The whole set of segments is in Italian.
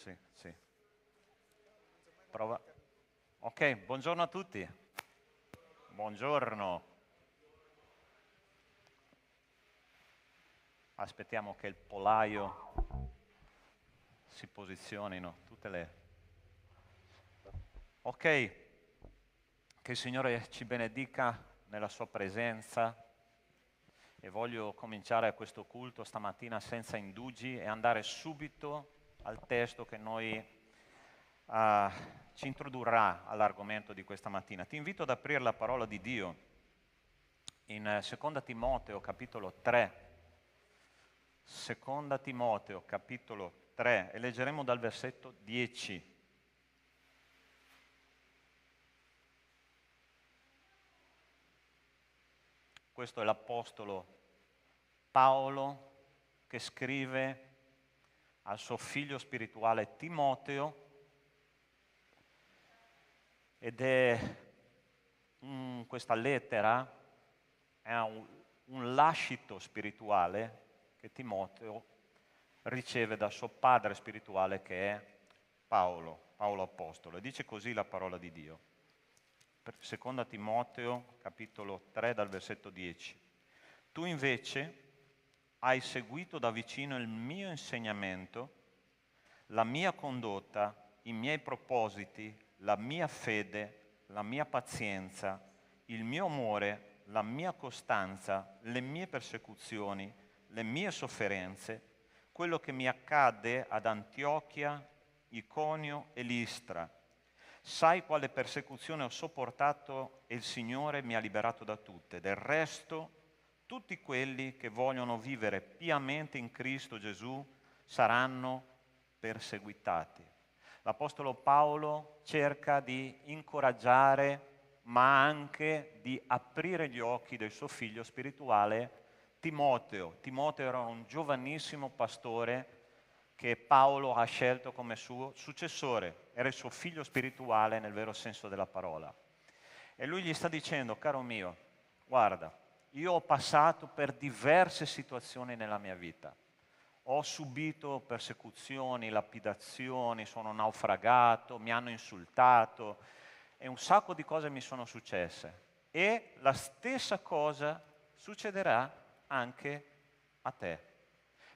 Sì, sì. Prova. Ok, buongiorno a tutti. Buongiorno. Aspettiamo che il polaio si posizionino. Ok, che il Signore ci benedica nella sua presenza e voglio cominciare questo culto stamattina senza indugi e andare subito al testo che ci introdurrà all'argomento di questa mattina. Ti invito ad aprire la parola di Dio in Seconda Timoteo capitolo 3. Seconda Timoteo capitolo 3 e leggeremo dal versetto 10. Questo è l'Apostolo Paolo che scrive al suo figlio spirituale Timoteo ed questa lettera è un lascito spirituale che Timoteo riceve dal suo padre spirituale che è Paolo Apostolo. E dice così la parola di Dio. Seconda Timoteo, capitolo 3, dal versetto 10. Tu invece hai seguito da vicino il mio insegnamento, la mia condotta, i miei propositi, la mia fede, la mia pazienza, il mio amore, la mia costanza, le mie persecuzioni, le mie sofferenze, quello che mi accadde ad Antiochia, Iconio e Listra. Sai quale persecuzione ho sopportato e il Signore mi ha liberato da tutte. Del resto, tutti quelli che vogliono vivere piamente in Cristo Gesù saranno perseguitati. L'Apostolo Paolo cerca di incoraggiare, ma anche di aprire gli occhi del suo figlio spirituale Timoteo. Timoteo era un giovanissimo pastore che Paolo ha scelto come suo successore, era il suo figlio spirituale nel vero senso della parola. E lui gli sta dicendo, caro mio, guarda, io ho passato per diverse situazioni nella mia vita. Ho subito persecuzioni, lapidazioni, sono naufragato, mi hanno insultato e un sacco di cose mi sono successe. E la stessa cosa succederà anche a te.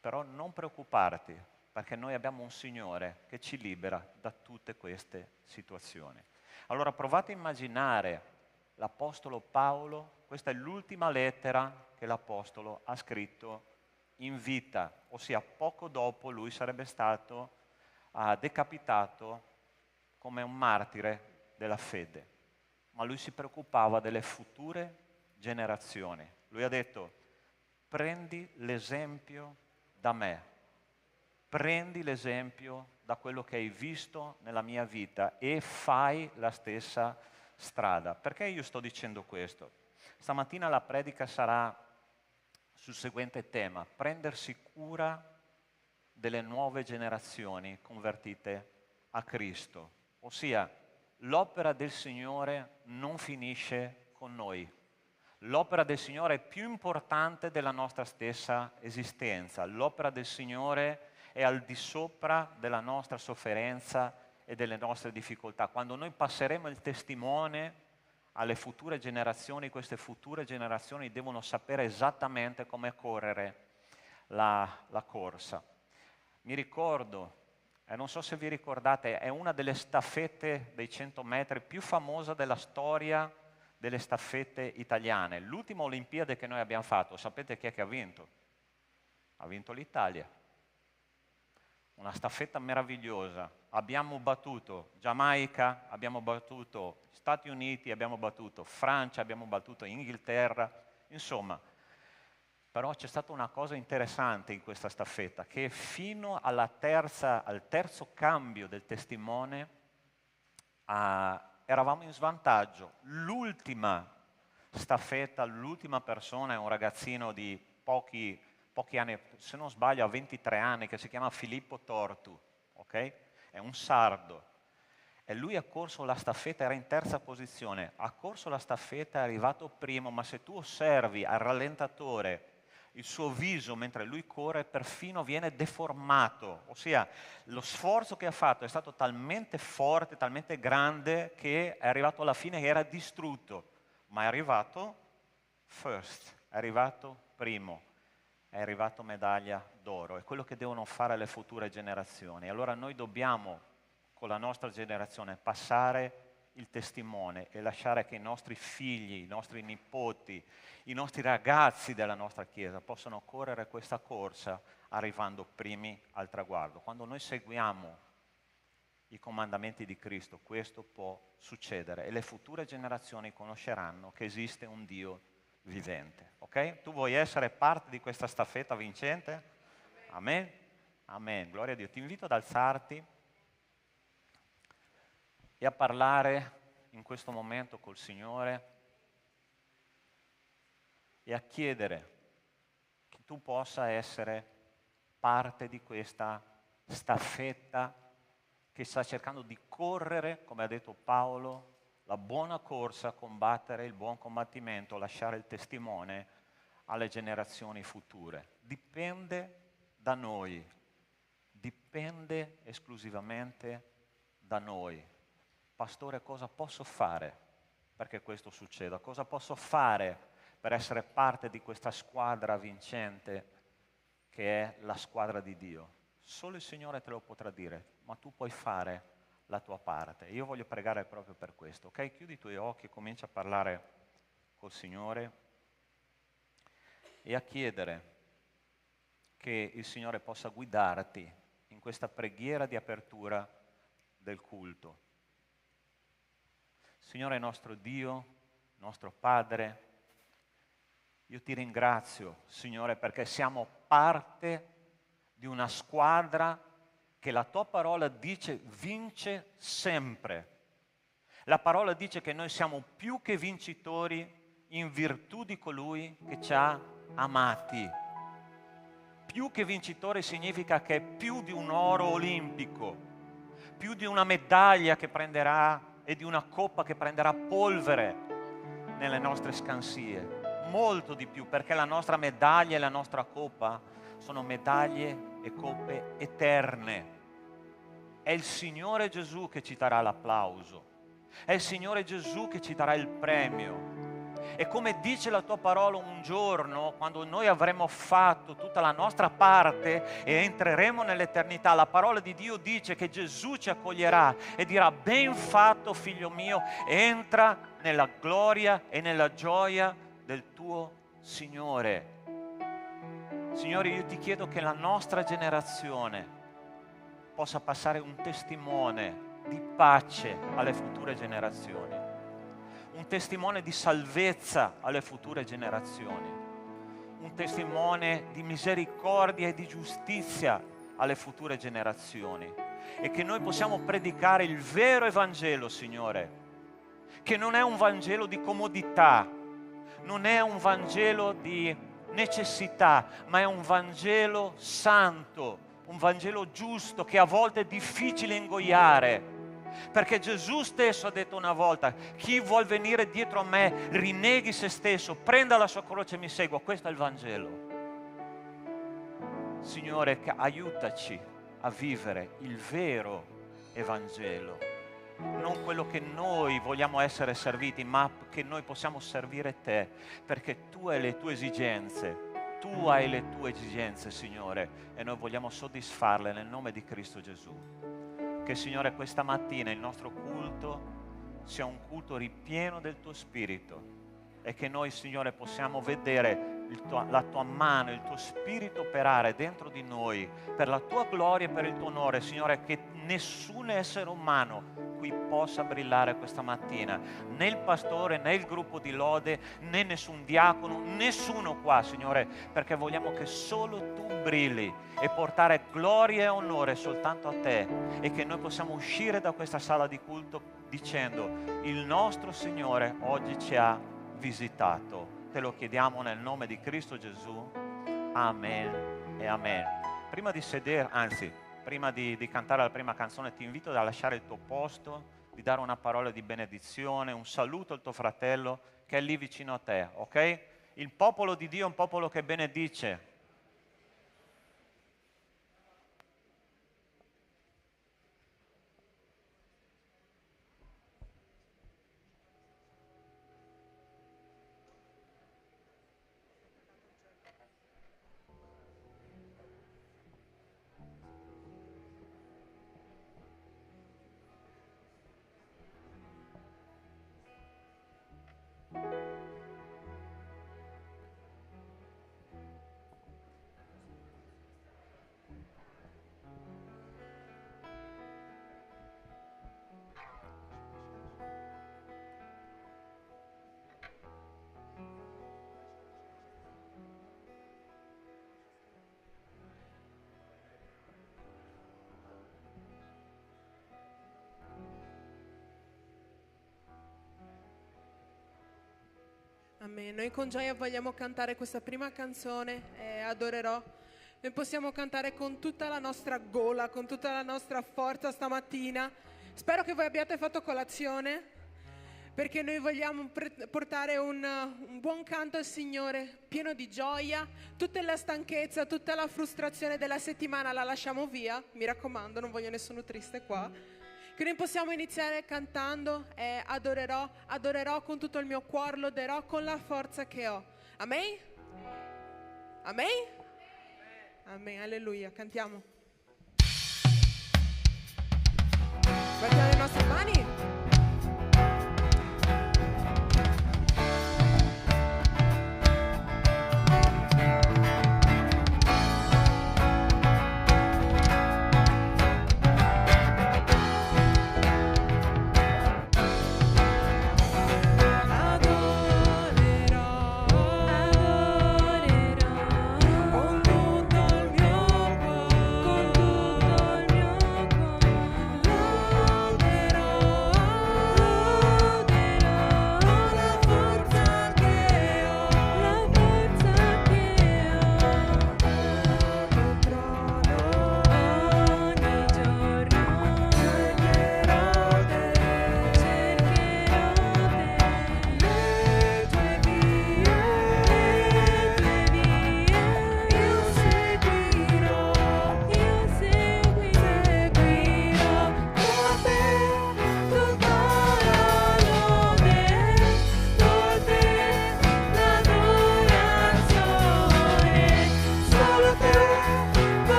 Però non preoccuparti, perché noi abbiamo un Signore che ci libera da tutte queste situazioni. Allora provate a immaginare l'Apostolo Paolo, questa è l'ultima lettera che l'Apostolo ha scritto in vita, ossia poco dopo lui sarebbe stato decapitato come un martire della fede. Ma lui si preoccupava delle future generazioni. Lui ha detto, prendi l'esempio da me, prendi l'esempio da quello che hai visto nella mia vita e fai la stessa strada. Perché io sto dicendo questo? Stamattina la predica sarà sul seguente tema, prendersi cura delle nuove generazioni convertite a Cristo. Ossia, l'opera del Signore non finisce con noi. L'opera del Signore è più importante della nostra stessa esistenza. L'opera del Signore è al di sopra della nostra sofferenza e delle nostre difficoltà. Quando noi passeremo il testimone alle future generazioni, queste future generazioni devono sapere esattamente come correre la corsa. Mi ricordo, non so se vi ricordate, è una delle staffette dei 100 metri più famosa della storia delle staffette italiane. L'ultima Olimpiade che noi abbiamo fatto, sapete chi è che ha vinto? Ha vinto l'Italia. Una staffetta meravigliosa. Abbiamo battuto Giamaica, abbiamo battuto Stati Uniti, abbiamo battuto Francia, abbiamo battuto Inghilterra, insomma. Però c'è stata una cosa interessante in questa staffetta, che fino al terzo cambio del testimone eravamo in svantaggio. L'ultima staffetta, l'ultima persona è un ragazzino di pochi anni, se non sbaglio ha 23 anni, che si chiama Filippo Tortu, ok? È un sardo. E lui ha corso la staffetta, era in terza posizione, ha corso la staffetta, è arrivato primo, ma se tu osservi al rallentatore il suo viso mentre lui corre perfino viene deformato, ossia lo sforzo che ha fatto è stato talmente forte, talmente grande che è arrivato alla fine che era distrutto, ma è arrivato first, è arrivato primo, è arrivato medaglia d'oro. È quello che devono fare le future generazioni. Allora noi dobbiamo, con la nostra generazione, passare il testimone e lasciare che i nostri figli, i nostri nipoti, i nostri ragazzi della nostra Chiesa possano correre questa corsa arrivando primi al traguardo. Quando noi seguiamo i comandamenti di Cristo, questo può succedere e le future generazioni conosceranno che esiste un Dio vivente. Ok? Tu vuoi essere parte di questa staffetta vincente? Amen? Amen. Gloria a Dio. Ti invito ad alzarti e a parlare in questo momento col Signore e a chiedere che tu possa essere parte di questa staffetta che sta cercando di correre, come ha detto Paolo, la buona corsa, combattere il buon combattimento, lasciare il testimone alle generazioni future. Dipende da noi, dipende esclusivamente da noi. Pastore, cosa posso fare perché questo succeda? Cosa posso fare per essere parte di questa squadra vincente che è la squadra di Dio? Solo il Signore te lo potrà dire, ma tu puoi fare la tua parte. Io voglio pregare proprio per questo, ok? Chiudi i tuoi occhi e comincia a parlare col Signore e a chiedere che il Signore possa guidarti in questa preghiera di apertura del culto. Signore nostro Dio, nostro Padre, io ti ringrazio, Signore, perché siamo parte di una squadra che la tua parola dice vince sempre. La parola dice che noi siamo più che vincitori in virtù di colui che ci ha amati. Più che vincitori significa che è più di un oro olimpico, più di una medaglia che prenderà e di una coppa che prenderà polvere nelle nostre scansie. Molto di più, perché la nostra medaglia e la nostra coppa sono medaglie e coppe eterne. È il Signore Gesù che ci darà l'applauso, è il Signore Gesù che ci darà il premio. E come dice la tua parola, un giorno, quando noi avremo fatto tutta la nostra parte e entreremo nell'eternità, la parola di Dio dice che Gesù ci accoglierà e dirà: ben fatto, figlio mio, entra nella gloria e nella gioia del tuo Signore. Signore, io ti chiedo che la nostra generazione possa passare un testimone di pace alle future generazioni, un testimone di salvezza alle future generazioni, un testimone di misericordia e di giustizia alle future generazioni, e che noi possiamo predicare il vero Evangelo, Signore, che non è un Vangelo di comodità, non è un Vangelo di necessità, ma è un Vangelo santo, un Vangelo giusto che a volte è difficile ingoiare. Perché Gesù stesso ha detto una volta: chi vuol venire dietro a me rinneghi se stesso, prenda la sua croce e mi segua. Questo è il Vangelo. Signore, aiutaci a vivere il vero Evangelo, non quello che noi vogliamo essere serviti, ma che noi possiamo servire te, perché tu hai le tue esigenze. Tu hai le tue esigenze, Signore, e noi vogliamo soddisfarle nel nome di Cristo Gesù. Che, Signore, questa mattina il nostro culto sia un culto ripieno del tuo Spirito e che noi, Signore, possiamo vedere la tua mano, il tuo Spirito operare dentro di noi per la tua gloria e per il tuo onore, Signore, che nessun essere umano qui possa brillare questa mattina, né il pastore, né il gruppo di lode, né nessun diacono, nessuno qua, Signore, perché vogliamo che solo tu brilli e portare gloria e onore soltanto a te, e che noi possiamo uscire da questa sala di culto dicendo: il nostro Signore oggi ci ha visitato. Te lo chiediamo nel nome di Cristo Gesù. Amen e amen. Prima di sedere, anzi, prima di cantare la prima canzone, ti invito a lasciare il tuo posto, di dare una parola di benedizione, un saluto al tuo fratello che è lì vicino a te, ok? Il popolo di Dio è un popolo che benedice. Amen. Noi con gioia vogliamo cantare questa prima canzone, Adorerò. Noi possiamo cantare con tutta la nostra gola, con tutta la nostra forza stamattina. Spero che voi abbiate fatto colazione, perché noi vogliamo portare un buon canto al Signore, pieno di gioia. Tutta la stanchezza, tutta la frustrazione della settimana la lasciamo via, mi raccomando, non voglio nessuno triste qua. Quindi possiamo iniziare cantando, adorerò, adorerò con tutto il mio cuore, loderò con la forza che ho. Amen? Amen? Amen, alleluia, cantiamo. Guardiamo le nostre mani. Con tutto il mio cuore,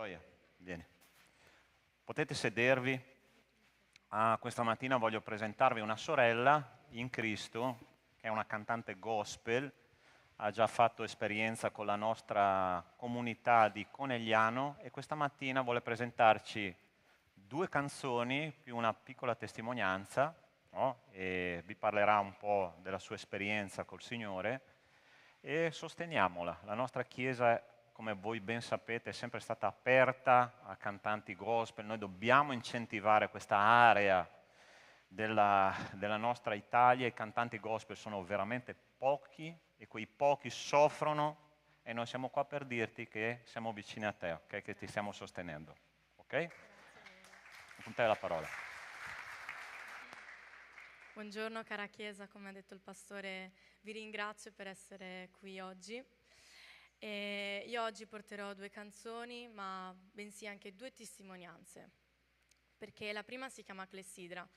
Gioia, vieni. Potete sedervi. Questa mattina voglio presentarvi una sorella in Cristo, che è una cantante gospel, ha già fatto esperienza con la nostra comunità di Conegliano e questa mattina vuole presentarci 2 canzoni più una piccola testimonianza, no? E vi parlerà un po' della sua esperienza col Signore e sosteniamola. La nostra Chiesa, come voi ben sapete, è sempre stata aperta a cantanti gospel. Noi dobbiamo incentivare questa area della nostra Italia. I cantanti gospel sono veramente pochi e quei pochi soffrono e noi siamo qua per dirti che siamo vicini a te, okay? Che ti stiamo sostenendo. Ok? Con te la parola. Buongiorno cara Chiesa, come ha detto il pastore, vi ringrazio per essere qui oggi. E io oggi porterò 2 canzoni, ma bensì anche 2 testimonianze, perché la prima si chiama Clessidra.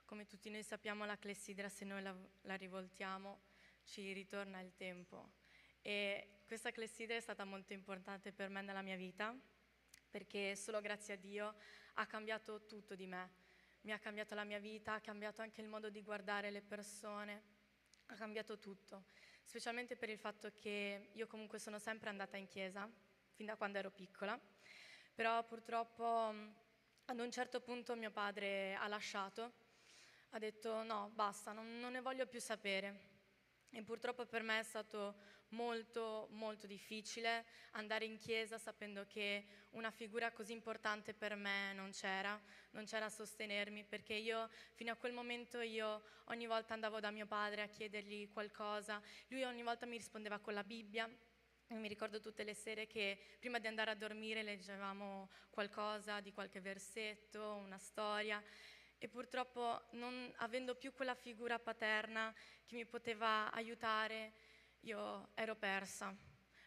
Come tutti noi sappiamo, la clessidra, se noi la rivoltiamo, ci ritorna il tempo. E questa clessidra è stata molto importante per me nella mia vita, perché solo grazie a Dio ha cambiato tutto di me. Mi ha cambiato la mia vita, ha cambiato anche il modo di guardare le persone, ha cambiato tutto. Specialmente per il fatto che io comunque sono sempre andata in chiesa, fin da quando ero piccola, però purtroppo ad un certo punto mio padre ha lasciato, ha detto no, basta, non ne voglio più sapere. E purtroppo per me è stato molto, molto difficile andare in chiesa sapendo che una figura così importante per me non c'era a sostenermi, perché io fino a quel momento ogni volta andavo da mio padre a chiedergli qualcosa, lui ogni volta mi rispondeva con la Bibbia. Mi ricordo tutte le sere che prima di andare a dormire leggevamo qualcosa di qualche versetto, una storia. E purtroppo, non avendo più quella figura paterna che mi poteva aiutare, io ero persa.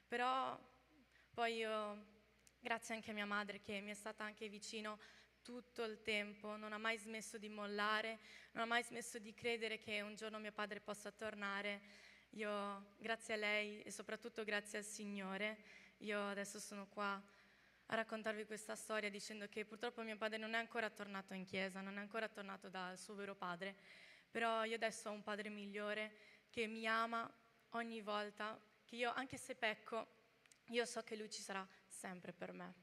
Però poi io, grazie anche a mia madre che mi è stata anche vicino tutto il tempo, non ha mai smesso di mollare, non ha mai smesso di credere che un giorno mio padre possa tornare. Io, grazie a lei e soprattutto grazie al Signore, io adesso sono qua a raccontarvi questa storia dicendo che purtroppo mio padre non è ancora tornato in chiesa, non è ancora tornato dal suo vero padre, però io adesso ho un padre migliore che mi ama ogni volta, che io anche se pecco, io so che lui ci sarà sempre per me.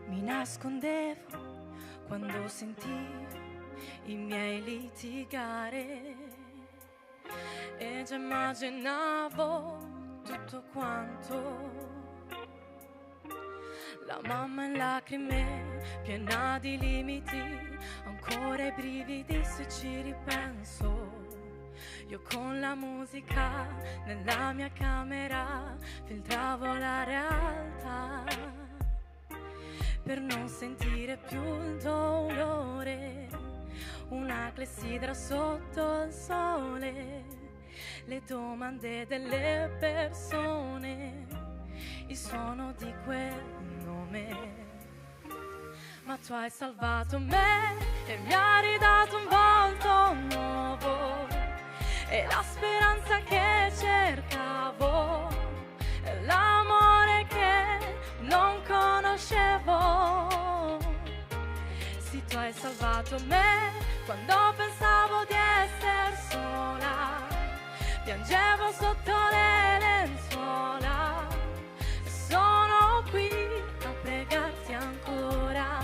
Mi nascondevo quando sentivo i miei litigare e già immaginavo tutto quanto. La mamma in lacrime, piena di limiti, ancora i brividi se ci ripenso. Io con la musica nella mia camera filtravo la realtà per non sentire più il dolore, una clessidra sotto il sole, le domande delle persone, il suono di quel nome. Ma tu hai salvato me e mi hai ridato un volto nuovo e la speranza che cercavo, e l'amore che non conoscevo. Sì, tu hai salvato me quando pensavo di essere sola, piangevo sotto le lenzuola. Sono qui a pregarti ancora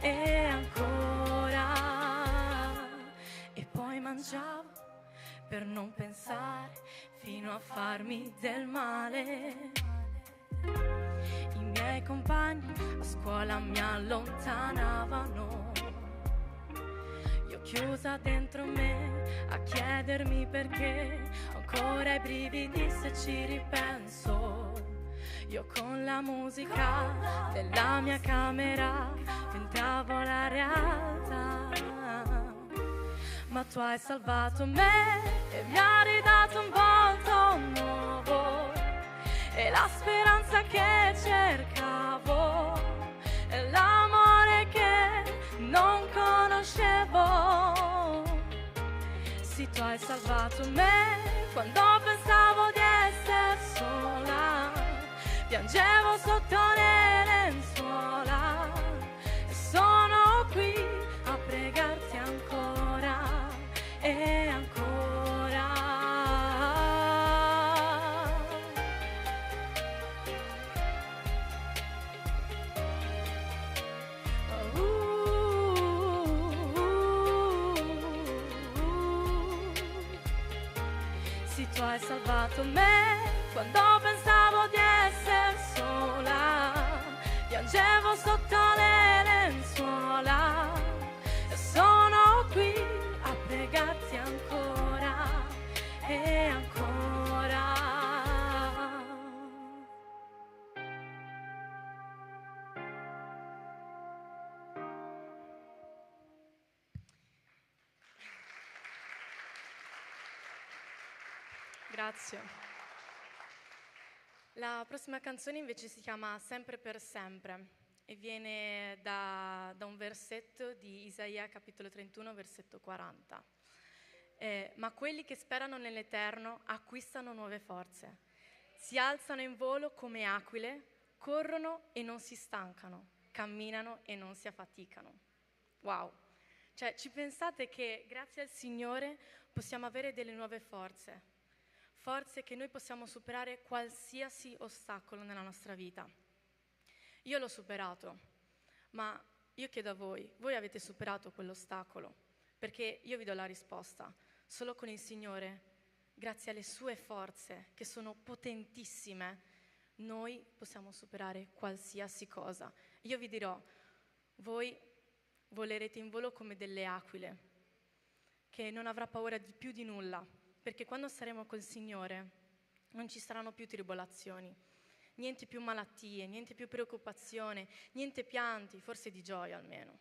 e ancora. E poi mangiavo per non pensare fino a farmi del male. I miei compagni a scuola mi allontanavano, io chiusa dentro me a chiedermi perché, ancora i brividi se ci ripenso. Io con la musica della mia camera filtravo la realtà, ma tu hai salvato me e mi hai ridato un volto nuovo e la speranza che cercavo e l'amore che non conoscevo. Sì, tu hai salvato me quando pensavo di essere sola, piangevo sotto le lenzuola e sono qui a pregarti ancora e ancora. Sì, tu hai salvato me quando pensavo di essere sola, piangevo sotto le lenzuola e sono qui a pregarti ancora e ancora. Grazie. La prossima canzone invece si chiama Sempre per sempre e viene da un versetto di Isaia capitolo 31 versetto 40. Ma quelli che sperano nell'Eterno acquistano nuove forze, si alzano in volo come aquile, corrono e non si stancano, camminano e non si affaticano. Wow! Cioè, ci pensate che grazie al Signore possiamo avere delle nuove forze? Forze che noi possiamo superare qualsiasi ostacolo nella nostra vita. Io l'ho superato, ma io chiedo a voi avete superato quell'ostacolo? Perché io vi do la risposta, solo con il Signore, grazie alle sue forze, che sono potentissime, noi possiamo superare qualsiasi cosa. Io vi dirò, voi volerete in volo come delle aquile, che non avrà paura di più di nulla, perché quando saremo col Signore non ci saranno più tribolazioni, niente più malattie, niente più preoccupazione, niente pianti, forse di gioia almeno.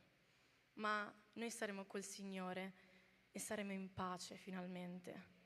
Ma noi saremo col Signore e saremo in pace finalmente.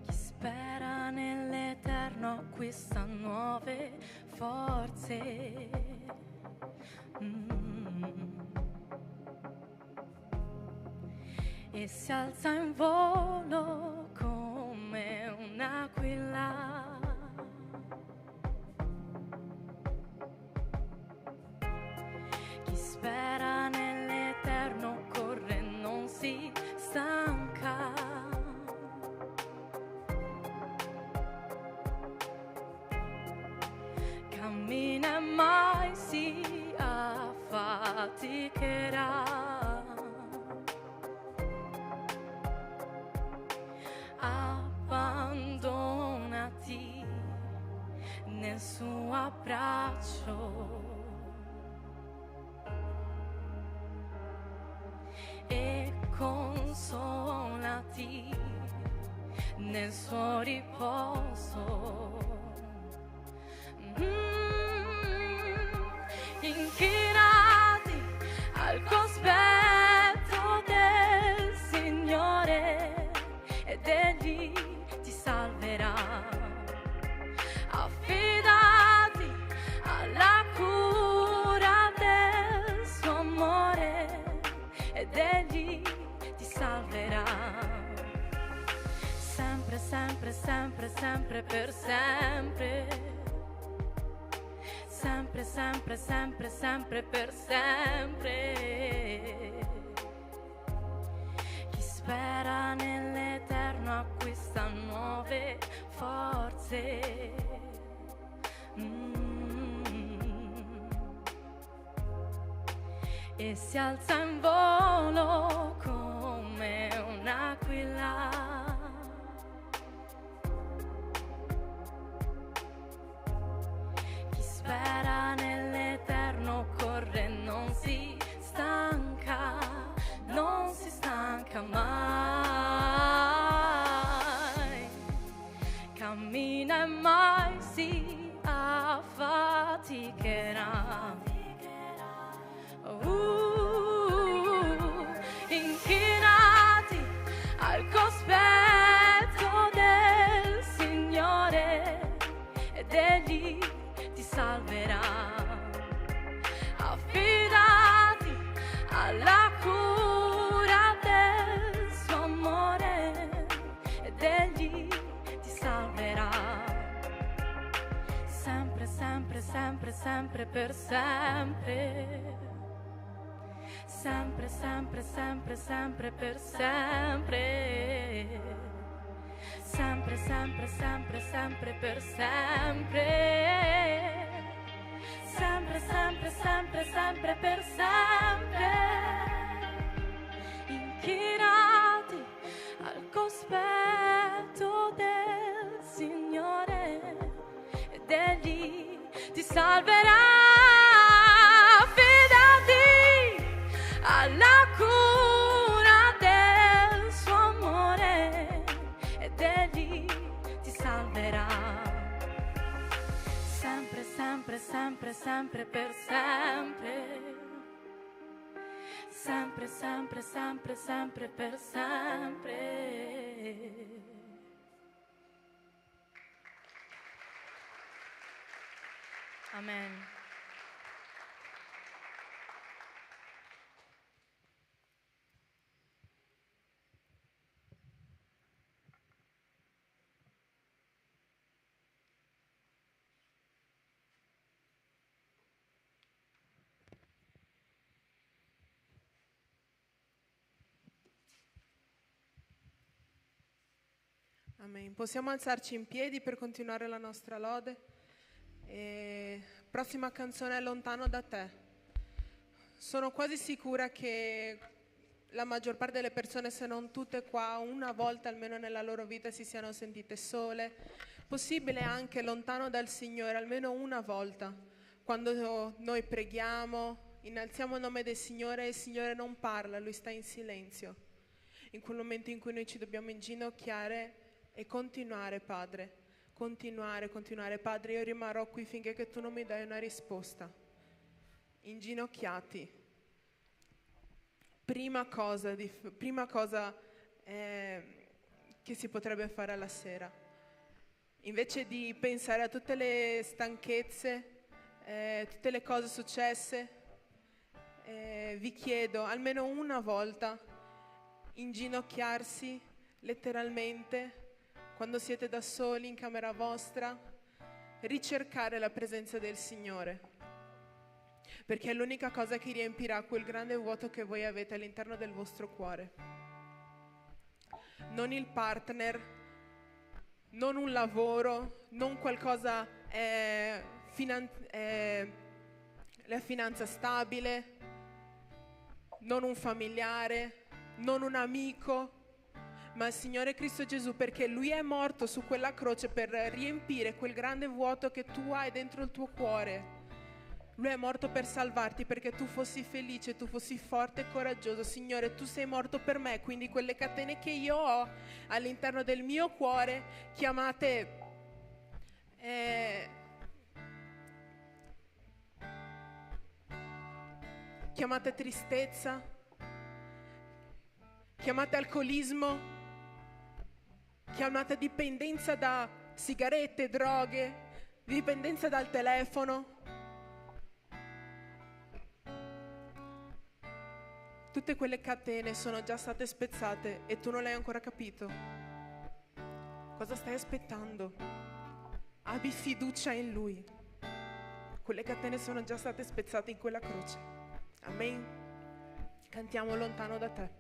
Spera nell'Eterno acquista nuove forze. E si alza in volo come un'aquila. Chi spera nell'Eterno corre e non si stanca. Cammina e mai si affaticherà. Abbandonati nel suo abbraccio e consolati nel suo riposo. Inchinati al cospetto del Signore ed Egli ti salverà. Affidati alla cura del suo amore ed Egli ti salverà. Sempre, sempre, sempre, sempre per sempre. Sempre, sempre, sempre, sempre per sempre. Chi spera nell'Eterno acquista nuove forze. E si alza in volo come un sempre, sempre, sempre per sempre. Sempre, sempre, sempre, sempre per sempre. Sempre, sempre, sempre, sempre per sempre. Sempre, sempre, sempre, sempre per sempre. Inchinati al cospetto del Signore ed Egli ti salverà. Fidati alla cura del suo amore ed Egli ti salverà. Sempre, sempre, sempre, sempre per sempre. Sempre, sempre, sempre, sempre per sempre. Amen. Amen. Possiamo alzarci in piedi per continuare la nostra lode. Prossima canzone è Lontano da te. Sono quasi sicura che la maggior parte delle persone, se non tutte qua, una volta almeno nella loro vita si siano sentite sole. Possibile anche lontano dal Signore, almeno una volta. Quando noi preghiamo, innalziamo il nome del Signore e il Signore non parla, Lui sta in silenzio. In quel momento in cui noi ci dobbiamo inginocchiare e continuare, Padre, continuare, Padre, io rimarrò qui finché che tu non mi dai una risposta. Inginocchiati. Prima cosa che si potrebbe fare alla sera. Invece di pensare a tutte le stanchezze, tutte le cose successe, vi chiedo almeno una volta inginocchiarsi letteralmente quando siete da soli in camera vostra, ricercare la presenza del Signore, perché è l'unica cosa che riempirà quel grande vuoto che voi avete all'interno del vostro cuore. Non il partner, non un lavoro, non qualcosa, la finanza stabile, non un familiare, non un amico, ma il Signore Cristo Gesù, perché Lui è morto su quella croce per riempire quel grande vuoto che tu hai dentro il tuo cuore. Lui è morto per salvarti, perché tu fossi felice, tu fossi forte e coraggioso. Signore, tu sei morto per me, quindi quelle catene che io ho all'interno del mio cuore, chiamate tristezza, chiamate alcolismo, chiamate dipendenza da sigarette, droghe, dipendenza dal telefono. Tutte quelle catene sono già state spezzate e tu non l'hai ancora capito. Cosa stai aspettando? Abbi fiducia in Lui. Quelle catene sono già state spezzate in quella croce. Amen. Cantiamo Lontano da te.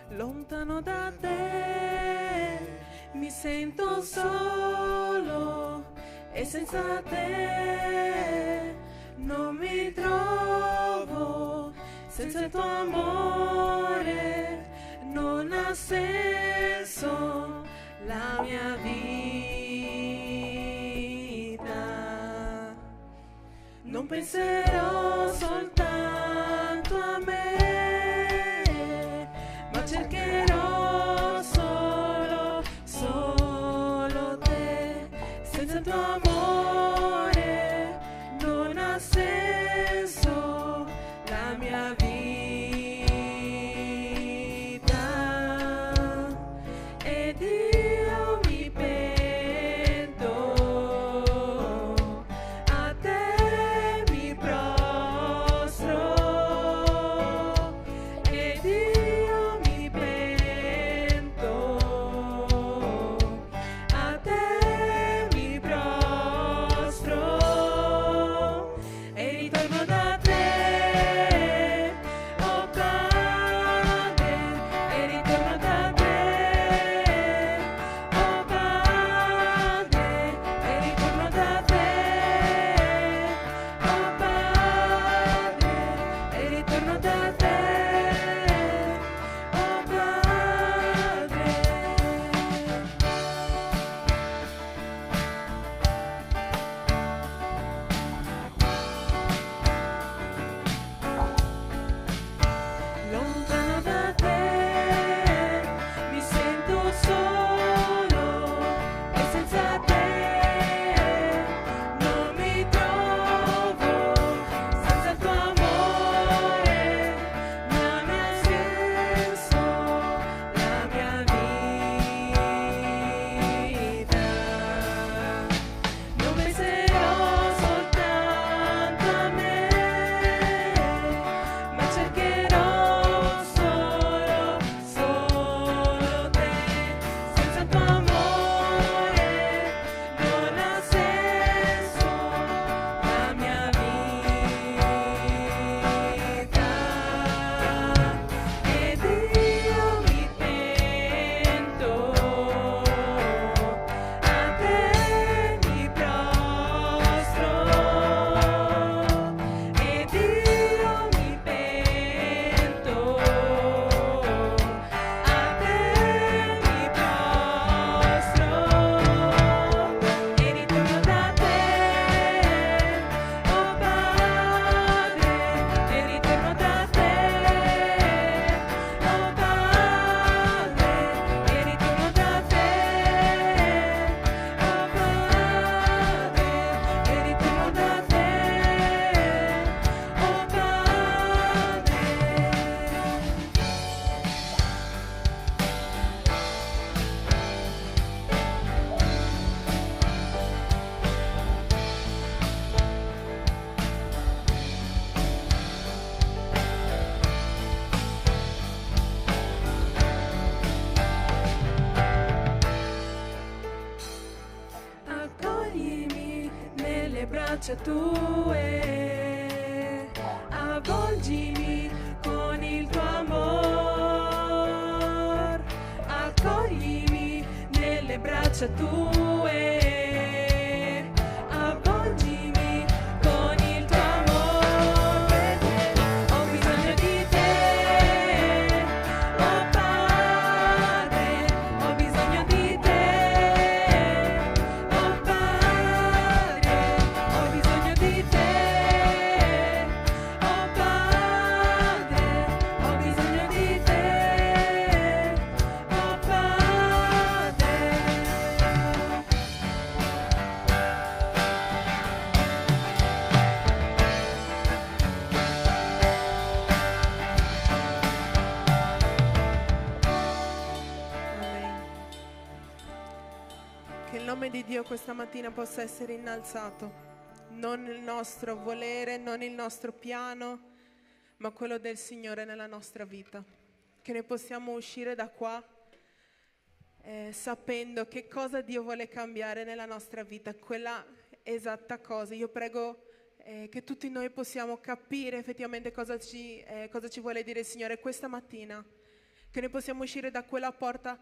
Lontano da te mi sento solo e senza te non mi trovo, senza il tuo amore non ha senso la mia vita. Non penserò soltanto a me, ma cercherò solo te. Senza il tuo amore non ha senso la mia vita. Ed io mi pento, a te mi prostro. braccia tue, avvolgimi con il tuo amor, accoglimi nelle braccia tue, avvolgimi con il tuo amor, perché ho bisogno di te, oh Padre, ho bisogno di te, oh Padre, ho bisogno di te, oh Padre, ho bisogno di te, oh Padre. Amen. Che il nome di Dio questa mattina possa essere innalzato, non il nostro volere, non il nostro piano, ma quello del Signore nella nostra vita. Che noi possiamo uscire da qua sapendo che cosa Dio vuole cambiare nella nostra vita, quella esatta cosa. Io prego che tutti noi possiamo capire effettivamente cosa ci vuole dire il Signore questa mattina, che noi possiamo uscire da quella porta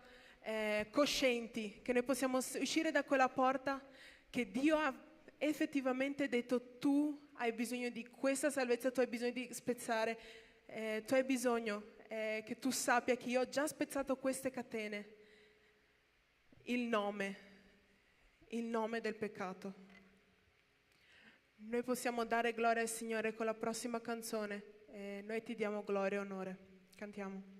coscienti, che noi possiamo uscire da quella porta che Dio ha effettivamente detto: tu hai bisogno di questa salvezza, tu hai bisogno di spezzare, tu hai bisogno che tu sappia che io ho già spezzato queste catene, il nome del peccato. Noi possiamo dare gloria al Signore con la prossima canzone, noi ti diamo gloria e onore. Cantiamo.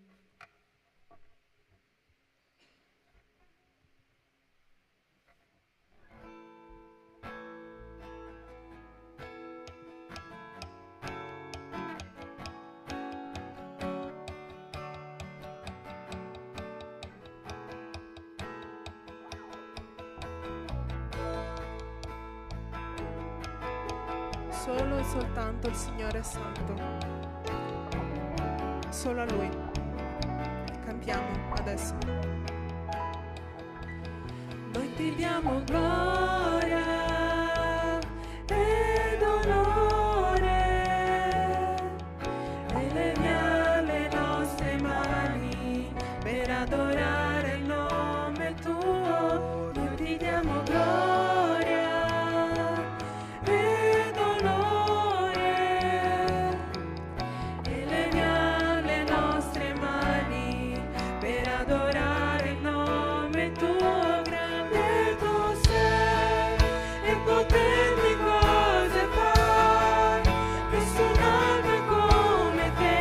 Solo e soltanto il Signore è santo, solo a Lui. Cantiamo adesso. Noi ti diamo gloria ed onore, eleviamo le nostre mani per adorare il nome tuo. Noi ti diamo gloria ed onore, eleviamo le nostre mani per adorare il nome tuo. Grande tu sei e potenti cose fai, nessun altro è come te,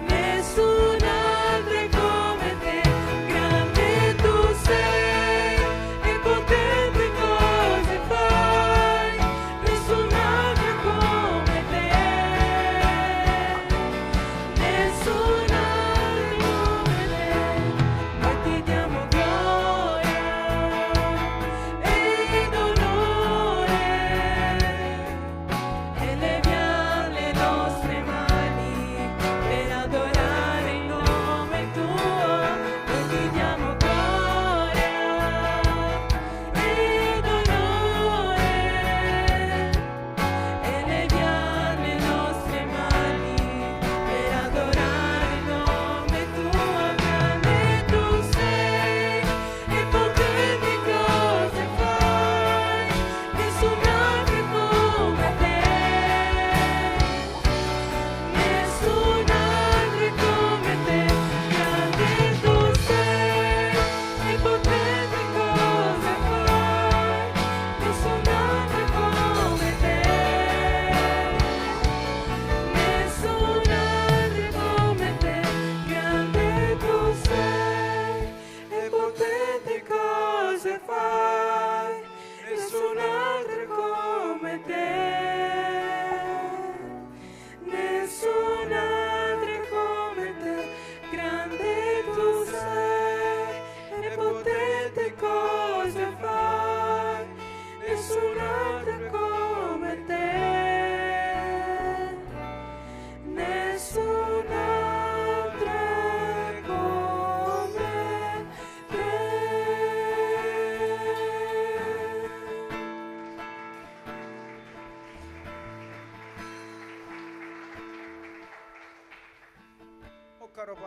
nessun altro è come te. Grande tu sei e potenti cose fai, nessun altro è come te, nessun altro è come te. Noi ti diamo gloria ed onore, eleviamo le nostre mani per adorare il nome tuo. Noi ti diamo gloria ed onore, eleviamo le nostre mani per adorare il nome tuo. Grande tu sei e potenti cose fai, nessun altro è come te, nessun altro è come te. Grande tu sei e potenti cose fai, nessun altro è come te, nessun altro è come te. Grande tu sei e potenti cose fai, nessun altro è come te, nessun altro è come te. Grande tu sei e potenti cose fai, nessun altro è come te, nessun altro è come te.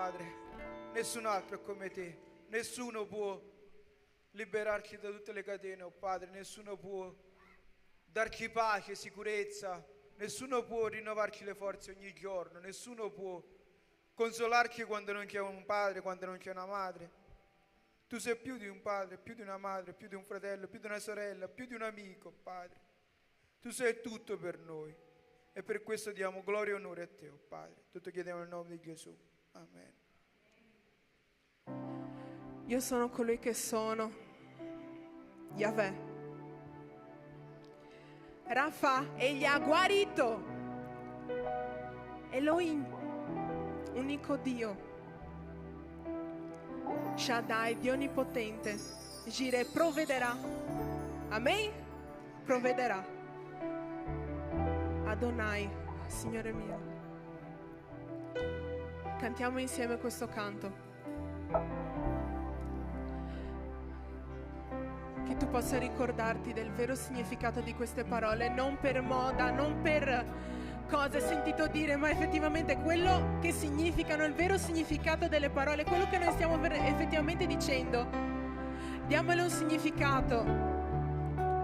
Padre, nessun altro è come te, nessuno può liberarci da tutte le catene, oh Padre, nessuno può darci pace, sicurezza, nessuno può rinnovarci le forze ogni giorno, nessuno può consolarci quando non c'è un padre, quando non c'è una madre. Tu sei più di un padre, più di una madre, più di un fratello, più di una sorella, più di un amico, Padre. Tu sei tutto per noi e per questo diamo gloria e onore a te, oh Padre. Tutto chiediamo nel nome di Gesù. Amen. Io sono colui che sono, Yahweh. Rafa, egli ha guarito. Elohim, unico Dio. Shaddai, Dio onnipotente. Jireh, provvederà. Amen? Provvederà. Adonai, Signore mio. Cantiamo insieme questo canto. Che tu possa ricordarti del vero significato di queste parole, non per moda, non per cosa hai sentito dire, ma effettivamente quello che significano, il vero significato delle parole, quello che noi stiamo effettivamente dicendo. Diamole un significato,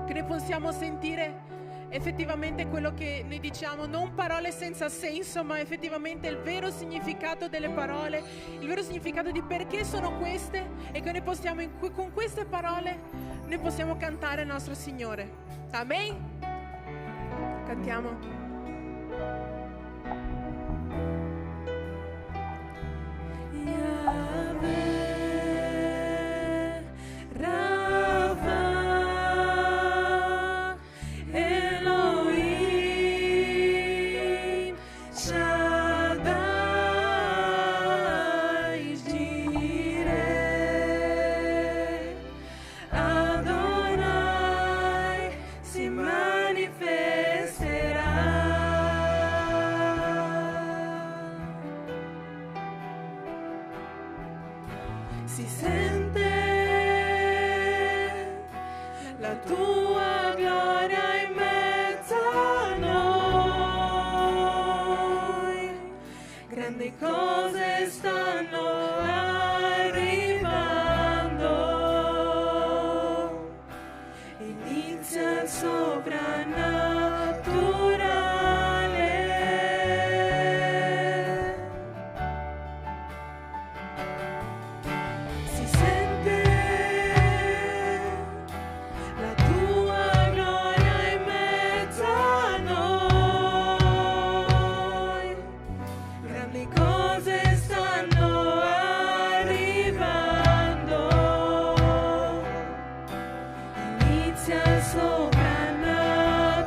che ne possiamo sentire effettivamente quello che noi diciamo, non parole senza senso, ma effettivamente il vero significato delle parole, il vero significato di perché sono queste, e che noi possiamo con queste parole noi possiamo cantare il nostro Signore. Amen? Cantiamo. Si sente la tua gloria in mezzo a noi, grandi cose stanno arrivando, inizia il soprannaturale. Si sente la tua gloria in mezzo a noi, grandi cose stanno arrivando, inizia il soprannaturale.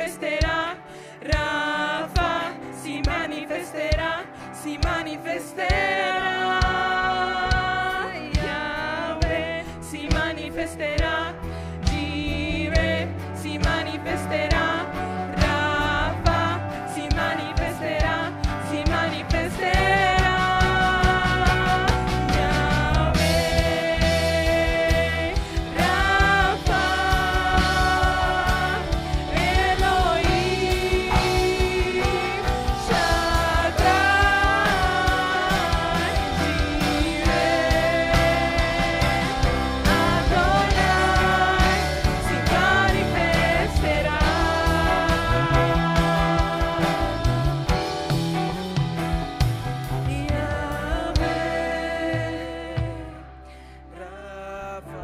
manifesterà. Rafa si manifesterà, si manifesterà. Yahweh si manifesterà. Jireh si manifesterà. Rafa si manifesterà, si manifesterà. Yahweh, Rafa, Elohim, Shaddai, Jireh, Adonai si manifesterà. Yahweh, Rafa,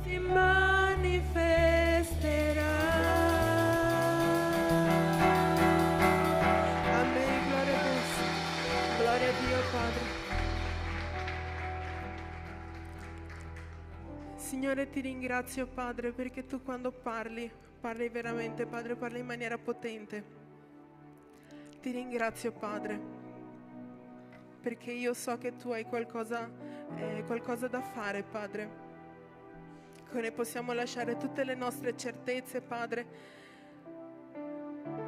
si manifesterà. Amen, gloria a Dio. Gloria a Dio Padre. Signore, ti ringrazio Padre perché tu quando parli veramente Padre, parli in maniera potente. Ti ringrazio Padre perché io so che tu hai qualcosa da fare Padre. Che noi possiamo lasciare tutte le nostre certezze Padre,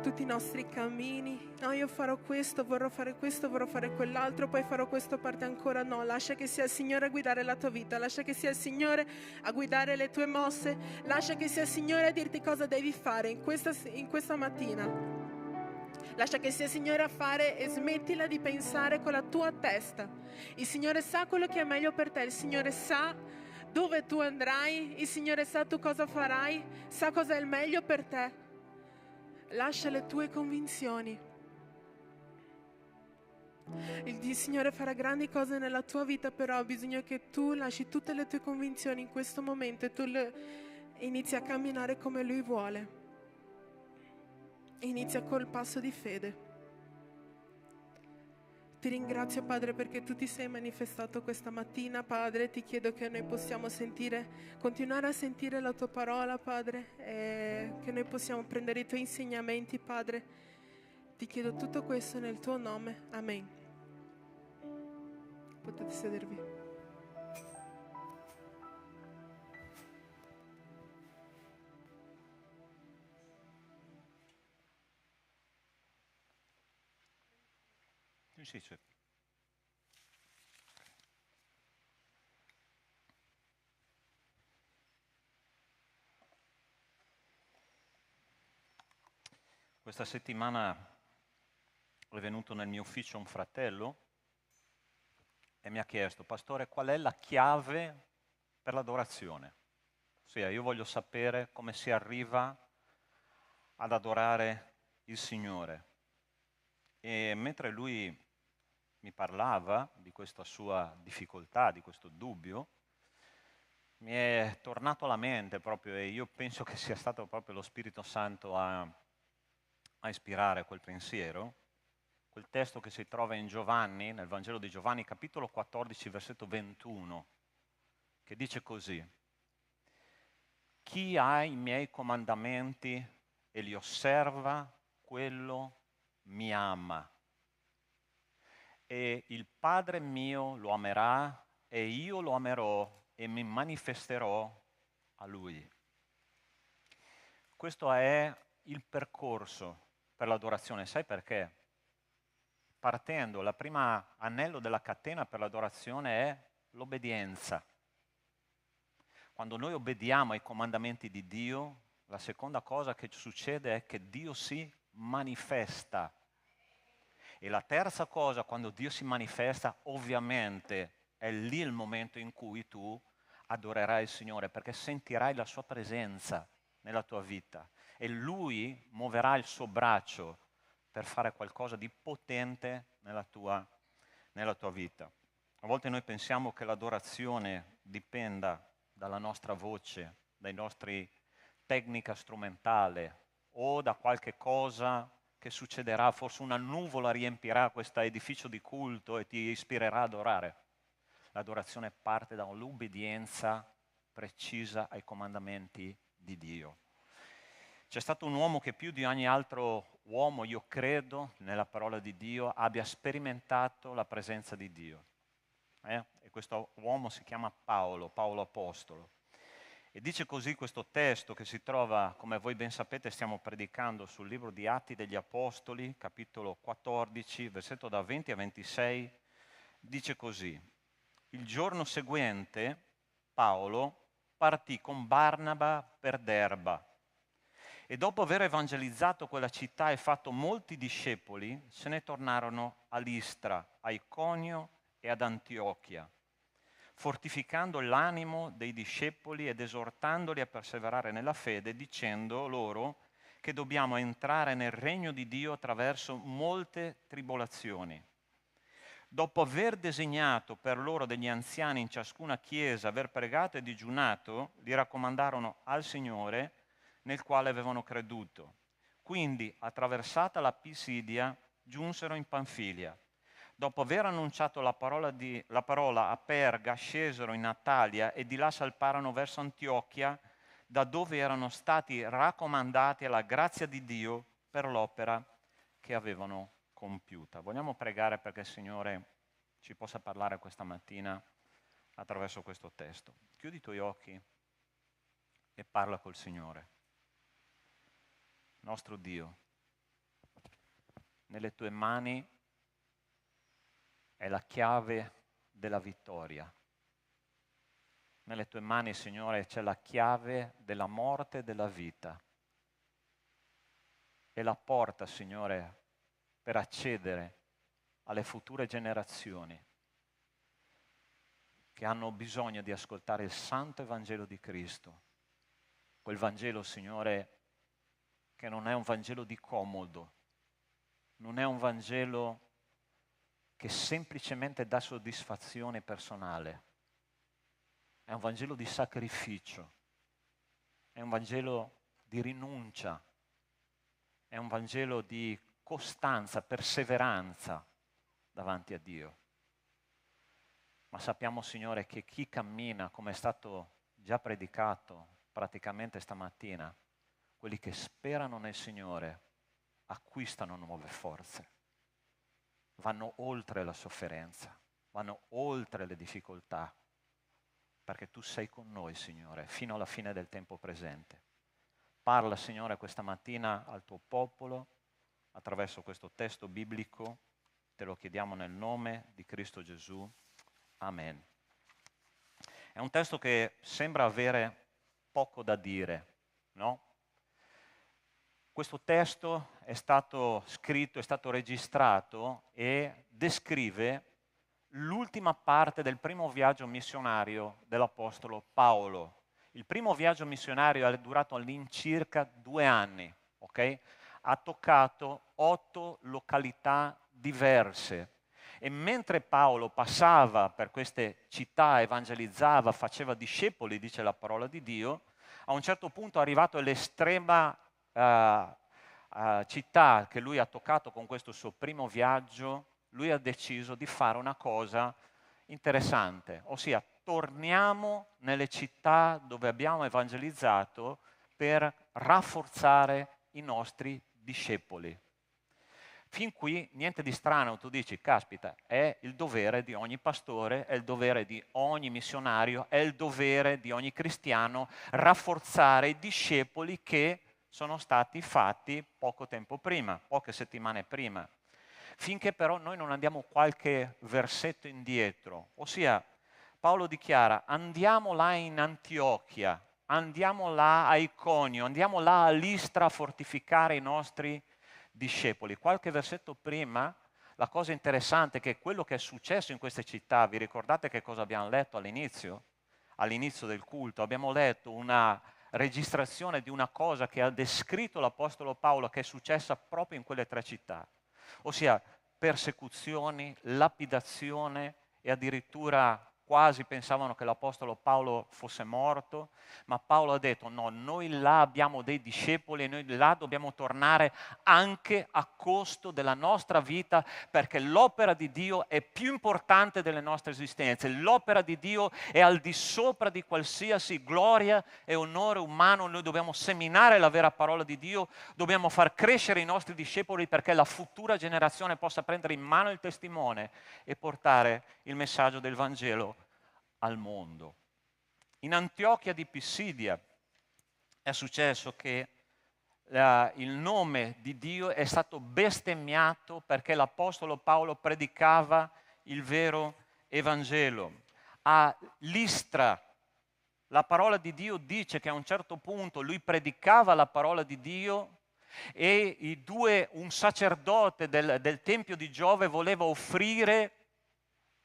tutti i nostri cammini. No, io farò questo, vorrò fare quell'altro, poi farò questo parte ancora. No, lascia che sia il Signore a guidare la tua vita, lascia che sia il Signore a guidare le tue mosse, lascia che sia il Signore a dirti cosa devi fare in questa mattina. Lascia che sia il Signore a fare e smettila di pensare con la tua testa. Il Signore sa quello che è meglio per te, il Signore sa dove tu andrai, il Signore sa tu cosa farai, sa cosa è il meglio per te. Lascia le tue convinzioni. Il Signore farà grandi cose nella tua vita, però ha bisogno che tu lasci tutte le tue convinzioni in questo momento e tu inizi a camminare come Lui vuole. Inizia col passo di fede. Ti ringrazio Padre perché tu ti sei manifestato questa mattina, Padre. Ti chiedo che noi possiamo continuare a sentire la tua parola, Padre, e che noi possiamo prendere i tuoi insegnamenti, Padre. Ti chiedo tutto questo nel tuo nome. Amen. Potete sedervi. Sì, sì. Questa settimana è venuto nel mio ufficio un fratello e mi ha chiesto: Pastore, qual è la chiave per l'adorazione? Ossia, io voglio sapere come si arriva ad adorare il Signore. E mentre lui mi parlava di questa sua difficoltà, di questo dubbio, mi è tornato alla mente proprio, e io penso che sia stato proprio lo Spirito Santo a ispirare quel pensiero, quel testo che si trova in Giovanni, nel Vangelo di Giovanni, capitolo 14, versetto 21, che dice così: chi ha i miei comandamenti e li osserva, quello mi ama. E il Padre mio lo amerà e io lo amerò e mi manifesterò a Lui. Questo è il percorso per l'adorazione. Sai perché? Partendo, la prima anello della catena per l'adorazione è l'obbedienza. Quando noi obbediamo ai comandamenti di Dio, la seconda cosa che succede è che Dio si manifesta. E la terza cosa, quando Dio si manifesta, ovviamente è lì il momento in cui tu adorerai il Signore, perché sentirai la sua presenza nella tua vita e Lui muoverà il suo braccio per fare qualcosa di potente nella tua vita. A volte noi pensiamo che l'adorazione dipenda dalla nostra voce, dai nostri tecnica strumentale o da qualche cosa che succederà, forse una nuvola riempirà questo edificio di culto e ti ispirerà ad adorare. L'adorazione parte da un'ubbidienza precisa ai comandamenti di Dio. C'è stato un uomo che più di ogni altro uomo, io credo, nella parola di Dio, abbia sperimentato la presenza di Dio. E questo uomo si chiama Paolo, Paolo Apostolo. E dice così questo testo che si trova, come voi ben sapete, stiamo predicando sul libro di Atti degli Apostoli, capitolo 14, versetto da 20 a 26, dice così: il giorno seguente Paolo partì con Barnaba per Derba e dopo aver evangelizzato quella città e fatto molti discepoli, se ne tornarono a Listra, a Iconio e ad Antiochia, fortificando l'animo dei discepoli ed esortandoli a perseverare nella fede, dicendo loro che dobbiamo entrare nel regno di Dio attraverso molte tribolazioni. Dopo aver designato per loro degli anziani in ciascuna chiesa, aver pregato e digiunato, li raccomandarono al Signore, nel quale avevano creduto. Quindi, attraversata la Pisidia, giunsero in Panfilia. Dopo aver annunciato la parola a Perga, scesero in Atalia e di là salparono verso Antiochia, da dove erano stati raccomandati alla grazia di Dio per l'opera che avevano compiuta. Vogliamo pregare perché il Signore ci possa parlare questa mattina attraverso questo testo. Chiudi i tuoi occhi e parla col Signore. Nostro Dio, nelle tue mani è la chiave della vittoria. Nelle tue mani, Signore, c'è la chiave della morte e della vita. E la porta, Signore, per accedere alle future generazioni che hanno bisogno di ascoltare il santo Evangelo di Cristo. Quel Vangelo, Signore, che non è un Vangelo di comodo, non è un Vangelo che semplicemente dà soddisfazione personale. È un Vangelo di sacrificio, è un Vangelo di rinuncia, è un Vangelo di costanza, perseveranza davanti a Dio. Ma sappiamo, Signore, che chi cammina, come è stato già predicato praticamente stamattina, quelli che sperano nel Signore acquistano nuove forze. Vanno oltre la sofferenza, vanno oltre le difficoltà, perché tu sei con noi, Signore, fino alla fine del tempo presente. Parla, Signore, questa mattina al tuo popolo attraverso questo testo biblico, te lo chiediamo nel nome di Cristo Gesù. Amen. È un testo che sembra avere poco da dire, no? Questo testo è stato scritto, è stato registrato e descrive l'ultima parte del primo viaggio missionario dell'Apostolo Paolo. Il primo viaggio missionario è durato all'incirca 2 anni, ok? Ha toccato 8 località diverse. E mentre Paolo passava per queste città, evangelizzava, faceva discepoli, dice la parola di Dio, a un certo punto è arrivato all'estrema città che lui ha toccato con questo suo primo viaggio, lui ha deciso di fare una cosa interessante, ossia torniamo nelle città dove abbiamo evangelizzato per rafforzare i nostri discepoli. Fin qui niente di strano, tu dici, caspita, è il dovere di ogni pastore, è il dovere di ogni missionario, è il dovere di ogni cristiano rafforzare i discepoli che sono stati fatti poco tempo prima, poche settimane prima. Finché però noi non andiamo qualche versetto indietro, ossia Paolo dichiara andiamo là in Antiochia, andiamo là a Iconio, andiamo là a Listra a fortificare i nostri discepoli. Qualche versetto prima, la cosa interessante è che quello che è successo in queste città, vi ricordate che cosa abbiamo letto all'inizio? All'inizio del culto abbiamo letto una registrazione di una cosa che ha descritto l'Apostolo Paolo che è successa proprio in quelle 3 città, ossia persecuzioni, lapidazione e addirittura quasi pensavano che l'Apostolo Paolo fosse morto, ma Paolo ha detto no, noi là abbiamo dei discepoli e noi là dobbiamo tornare anche a costo della nostra vita, perché l'opera di Dio è più importante delle nostre esistenze, l'opera di Dio è al di sopra di qualsiasi gloria e onore umano. Noi dobbiamo seminare la vera parola di Dio, dobbiamo far crescere i nostri discepoli perché la futura generazione possa prendere in mano il testimone e portare il messaggio del Vangelo al mondo. In Antiochia di Pisidia è successo che il nome di Dio è stato bestemmiato perché l'Apostolo Paolo predicava il vero Evangelo. A Listra la parola di Dio dice che a un certo punto lui predicava la parola di Dio e un sacerdote del Tempio di Giove voleva offrire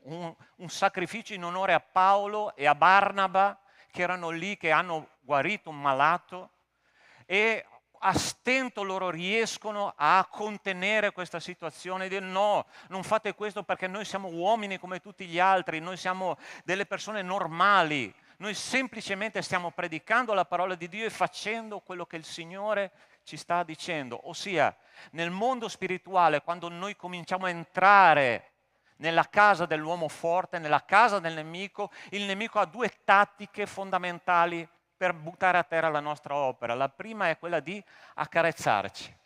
un sacrificio in onore a Paolo e a Barnaba, che erano lì, che hanno guarito un malato, e a stento loro riescono a contenere questa situazione e dire no, non fate questo perché noi siamo uomini come tutti gli altri, noi siamo delle persone normali, noi semplicemente stiamo predicando la parola di Dio e facendo quello che il Signore ci sta dicendo. Ossia, nel mondo spirituale, quando noi cominciamo a entrare nella casa dell'uomo forte, nella casa del nemico, il nemico ha due tattiche fondamentali per buttare a terra la nostra opera. La prima è quella di accarezzarci,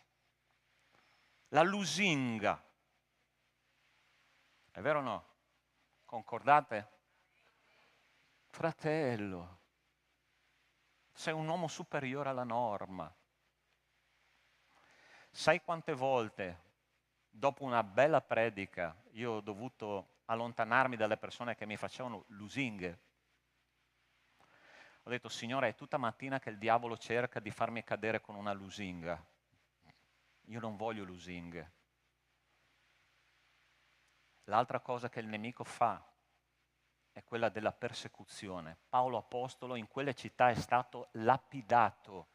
la lusinga. È vero o no? Concordate? Fratello, sei un uomo superiore alla norma. Sai quante volte, dopo una bella predica, io ho dovuto allontanarmi dalle persone che mi facevano lusinghe? Ho detto, Signore, è tutta mattina che il diavolo cerca di farmi cadere con una lusinga. Io non voglio lusinghe. L'altra cosa che il nemico fa è quella della persecuzione. Paolo Apostolo in quelle città è stato lapidato,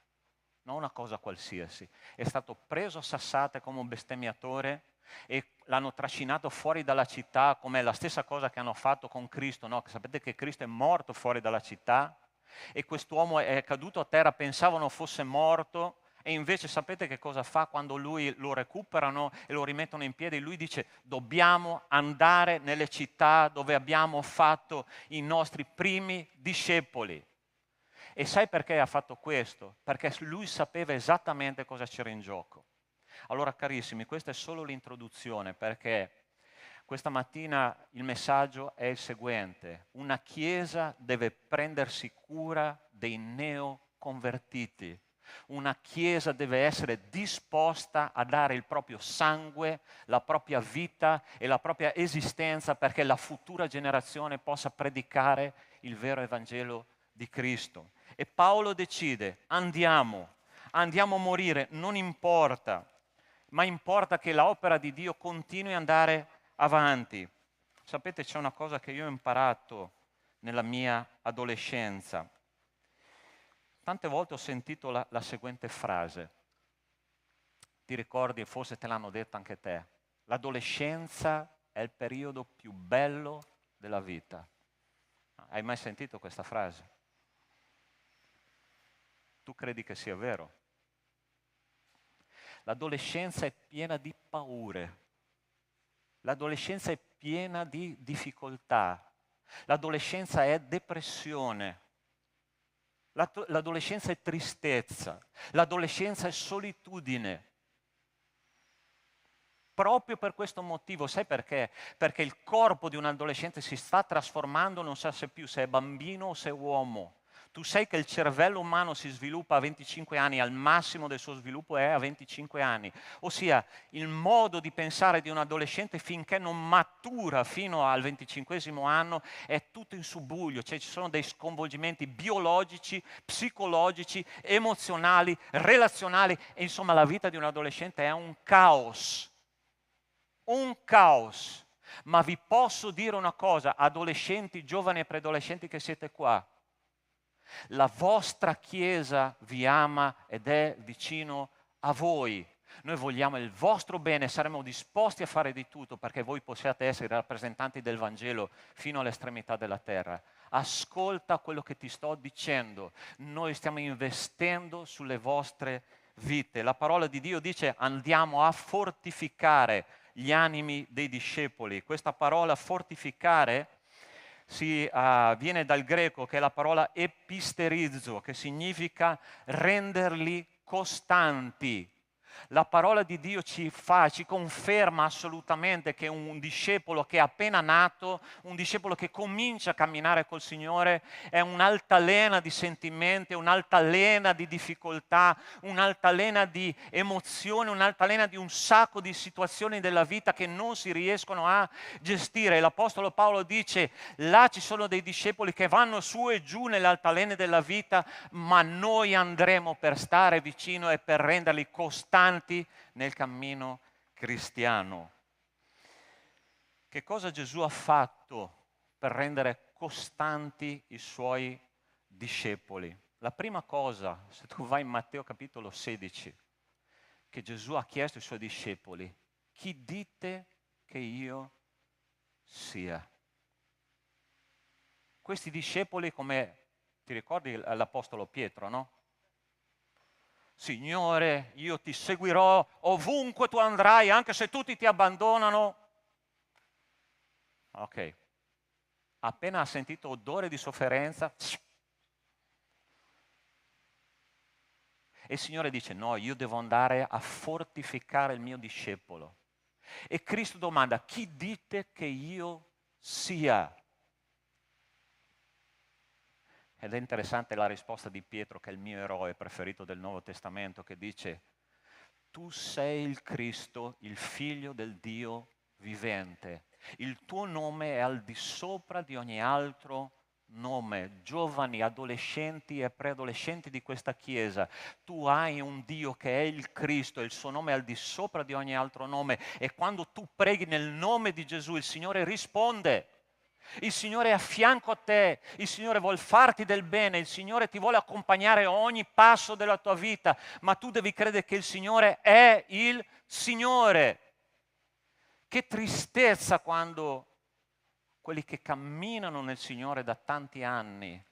non una cosa qualsiasi. È stato preso a sassate come un bestemmiatore e l'hanno trascinato fuori dalla città, come la stessa cosa che hanno fatto con Cristo, no? Sapete che Cristo è morto fuori dalla città e quest'uomo è caduto a terra, pensavano fosse morto. E invece sapete che cosa fa quando lui lo recuperano e lo rimettono in piedi? Lui dice, dobbiamo andare nelle città dove abbiamo fatto i nostri primi discepoli. E sai perché ha fatto questo? Perché lui sapeva esattamente cosa c'era in gioco. Allora carissimi, questa è solo l'introduzione, perché questa mattina il messaggio è il seguente. Una chiesa deve prendersi cura dei neoconvertiti. Una chiesa deve essere disposta a dare il proprio sangue, la propria vita e la propria esistenza perché la futura generazione possa predicare il vero Evangelo di Cristo. E Paolo decide, andiamo a morire, non importa, ma importa che l'opera di Dio continui ad andare avanti. Sapete, c'è una cosa che io ho imparato nella mia adolescenza. Tante volte ho sentito la seguente frase, ti ricordi, forse te l'hanno detto anche te, l'adolescenza è il periodo più bello della vita. Hai mai sentito questa frase? Tu credi che sia vero? L'adolescenza è piena di paure, l'adolescenza è piena di difficoltà, l'adolescenza è depressione. L'adolescenza è tristezza, l'adolescenza è solitudine. Proprio per questo motivo, sai perché? Perché il corpo di un adolescente si sta trasformando, non sa se più se è bambino o se è uomo. Tu sai che il cervello umano si sviluppa a 25 anni, al massimo del suo sviluppo è a 25 anni. Ossia, il modo di pensare di un adolescente finché non matura fino al 25esimo anno è tutto in subbuglio, cioè ci sono dei sconvolgimenti biologici, psicologici, emozionali, relazionali e insomma la vita di un adolescente è un caos. Un caos. Ma vi posso dire una cosa, adolescenti, giovani e preadolescenti che siete qua. La vostra Chiesa vi ama ed è vicino a voi. Noi vogliamo il vostro bene, saremo disposti a fare di tutto perché voi possiate essere i rappresentanti del Vangelo fino all'estremità della terra. Ascolta quello che ti sto dicendo. Noi stiamo investendo sulle vostre vite. La parola di Dio dice andiamo a fortificare gli animi dei discepoli. Questa parola fortificare viene dal greco, che è la parola episterizzo, che significa renderli costanti. La parola di Dio ci conferma assolutamente che un discepolo che è appena nato, un discepolo che comincia a camminare col Signore, è un'altalena di sentimenti, un'altalena di difficoltà, un'altalena di emozioni, un'altalena di un sacco di situazioni della vita che non si riescono a gestire. L'Apostolo Paolo dice, là ci sono dei discepoli che vanno su e giù nelle altalene della vita, ma noi andremo per stare vicino e per renderli costanti nel cammino cristiano. Che cosa Gesù ha fatto per rendere costanti i suoi discepoli? La prima cosa, se tu vai in Matteo capitolo 16, che Gesù ha chiesto ai suoi discepoli, chi dite che io sia? Questi discepoli, come ti ricordi l'Apostolo Pietro, no? Signore, io ti seguirò ovunque tu andrai, anche se tutti ti abbandonano. Ok. Appena ha sentito odore di sofferenza, e il Signore dice, no, io devo andare a fortificare il mio discepolo. E Cristo domanda, chi dite che io sia? Ed è interessante la risposta di Pietro, che è il mio eroe preferito del Nuovo Testamento, che dice, tu sei il Cristo, il Figlio del Dio vivente. Il tuo nome è al di sopra di ogni altro nome. Giovani, adolescenti e preadolescenti di questa Chiesa, tu hai un Dio che è il Cristo, il suo nome è al di sopra di ogni altro nome. E quando tu preghi nel nome di Gesù, il Signore risponde. Il Signore è a fianco a te, il Signore vuole farti del bene, il Signore ti vuole accompagnare a ogni passo della tua vita, ma tu devi credere che il Signore è il Signore. Che tristezza quando quelli che camminano nel Signore da tanti anni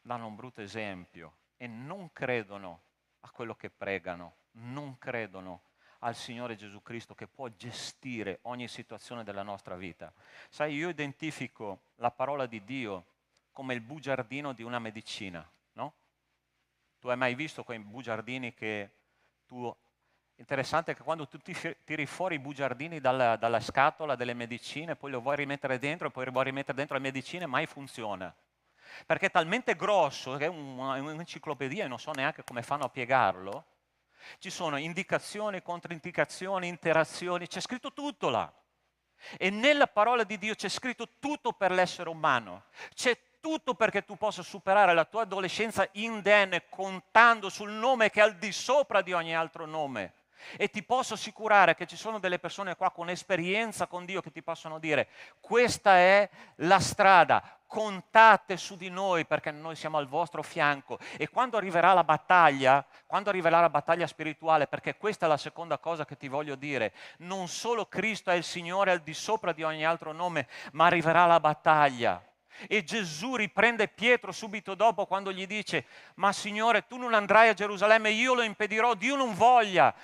danno un brutto esempio e non credono a quello che pregano, non credono al Signore Gesù Cristo che può gestire ogni situazione della nostra vita. Sai, io identifico la parola di Dio come il bugiardino di una medicina, no? Tu hai mai visto quei bugiardini che tu... Interessante che quando tu tiri fuori i bugiardini dalla scatola delle medicine, poi lo vuoi rimettere dentro e poi vuoi rimettere dentro le medicine, mai funziona. Perché è talmente grosso che è un'enciclopedia e non so neanche come fanno a piegarlo. Ci sono indicazioni, controindicazioni, interazioni, c'è scritto tutto là. E nella parola di Dio c'è scritto tutto per l'essere umano. C'è tutto perché tu possa superare la tua adolescenza indenne contando sul nome che è al di sopra di ogni altro nome. E ti posso assicurare che ci sono delle persone qua con esperienza con Dio che ti possono dire questa è la strada, contate su di noi perché noi siamo al vostro fianco. E quando arriverà la battaglia spirituale, perché questa è la seconda cosa che ti voglio dire, non solo Cristo è il Signore al di sopra di ogni altro nome, ma arriverà la battaglia. E Gesù riprende Pietro subito dopo quando gli dice ma Signore tu non andrai a Gerusalemme, io lo impedirò, Dio non voglia.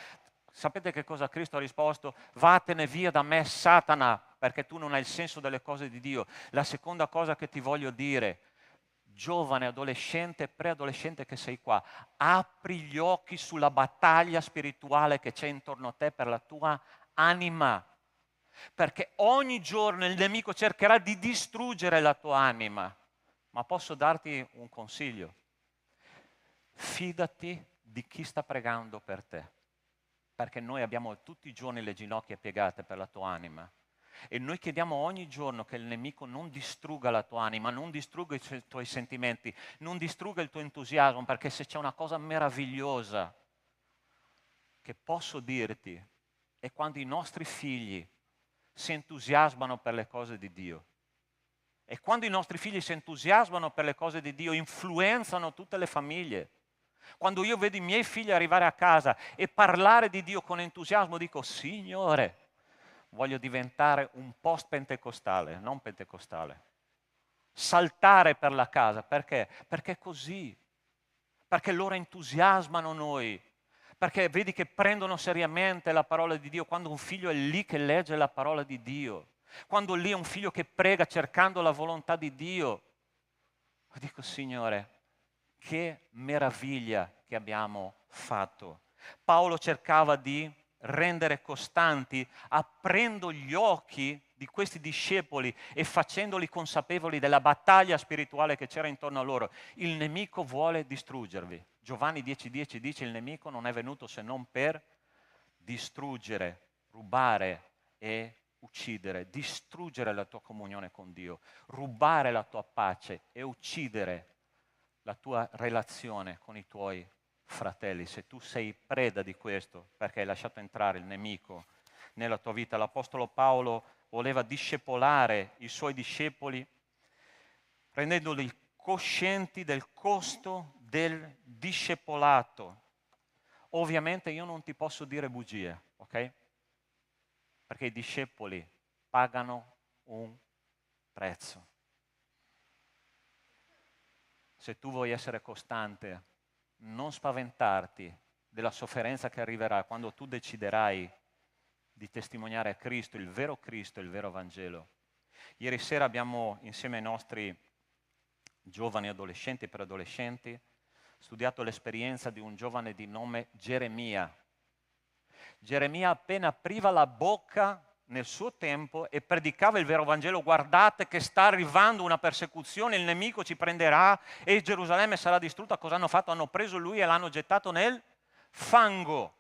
Sapete che cosa Cristo ha risposto? Vattene via da me, Satana, perché tu non hai il senso delle cose di Dio. La seconda cosa che ti voglio dire, giovane, adolescente, preadolescente che sei qua, apri gli occhi sulla battaglia spirituale che c'è intorno a te per la tua anima. Perché ogni giorno il nemico cercherà di distruggere la tua anima. Ma posso darti un consiglio? Fidati di chi sta pregando per te. Perché noi abbiamo tutti i giorni le ginocchia piegate per la tua anima. E noi chiediamo ogni giorno che il nemico non distrugga la tua anima, non distrugga i tuoi sentimenti, non distrugga il tuo entusiasmo, perché se c'è una cosa meravigliosa che posso dirti è quando i nostri figli si entusiasmano per le cose di Dio. E quando i nostri figli si entusiasmano per le cose di Dio, influenzano tutte le famiglie. Quando io vedo i miei figli arrivare a casa e parlare di Dio con entusiasmo, dico, Signore, voglio diventare un post-pentecostale, non pentecostale. Saltare per la casa, perché? Perché è così, perché loro entusiasmano noi, perché vedi che prendono seriamente la parola di Dio, quando un figlio è lì che legge la parola di Dio, quando lì è un figlio che prega cercando la volontà di Dio. Dico, Signore, che meraviglia che abbiamo fatto. Paolo cercava di rendere costanti, aprendo gli occhi di questi discepoli e facendoli consapevoli della battaglia spirituale che c'era intorno a loro. Il nemico vuole distruggervi. Giovanni 10:10 dice: il nemico non è venuto se non per distruggere, rubare e uccidere, distruggere la tua comunione con Dio, rubare la tua pace e uccidere la tua relazione con i tuoi fratelli. Se tu sei preda di questo, perché hai lasciato entrare il nemico nella tua vita. L'Apostolo Paolo voleva discepolare i suoi discepoli rendendoli coscienti del costo del discepolato. Ovviamente io non ti posso dire bugie, ok? Perché i discepoli pagano un prezzo. Se tu vuoi essere costante, non spaventarti della sofferenza che arriverà quando tu deciderai di testimoniare a Cristo, il vero Vangelo. Ieri sera abbiamo, insieme ai nostri giovani adolescenti e preadolescenti, studiato l'esperienza di un giovane di nome Geremia. Geremia appena apriva la bocca nel suo tempo e predicava il vero Vangelo: guardate che sta arrivando una persecuzione, il nemico ci prenderà e Gerusalemme sarà distrutta. Cosa hanno fatto? Hanno preso lui e l'hanno gettato nel fango.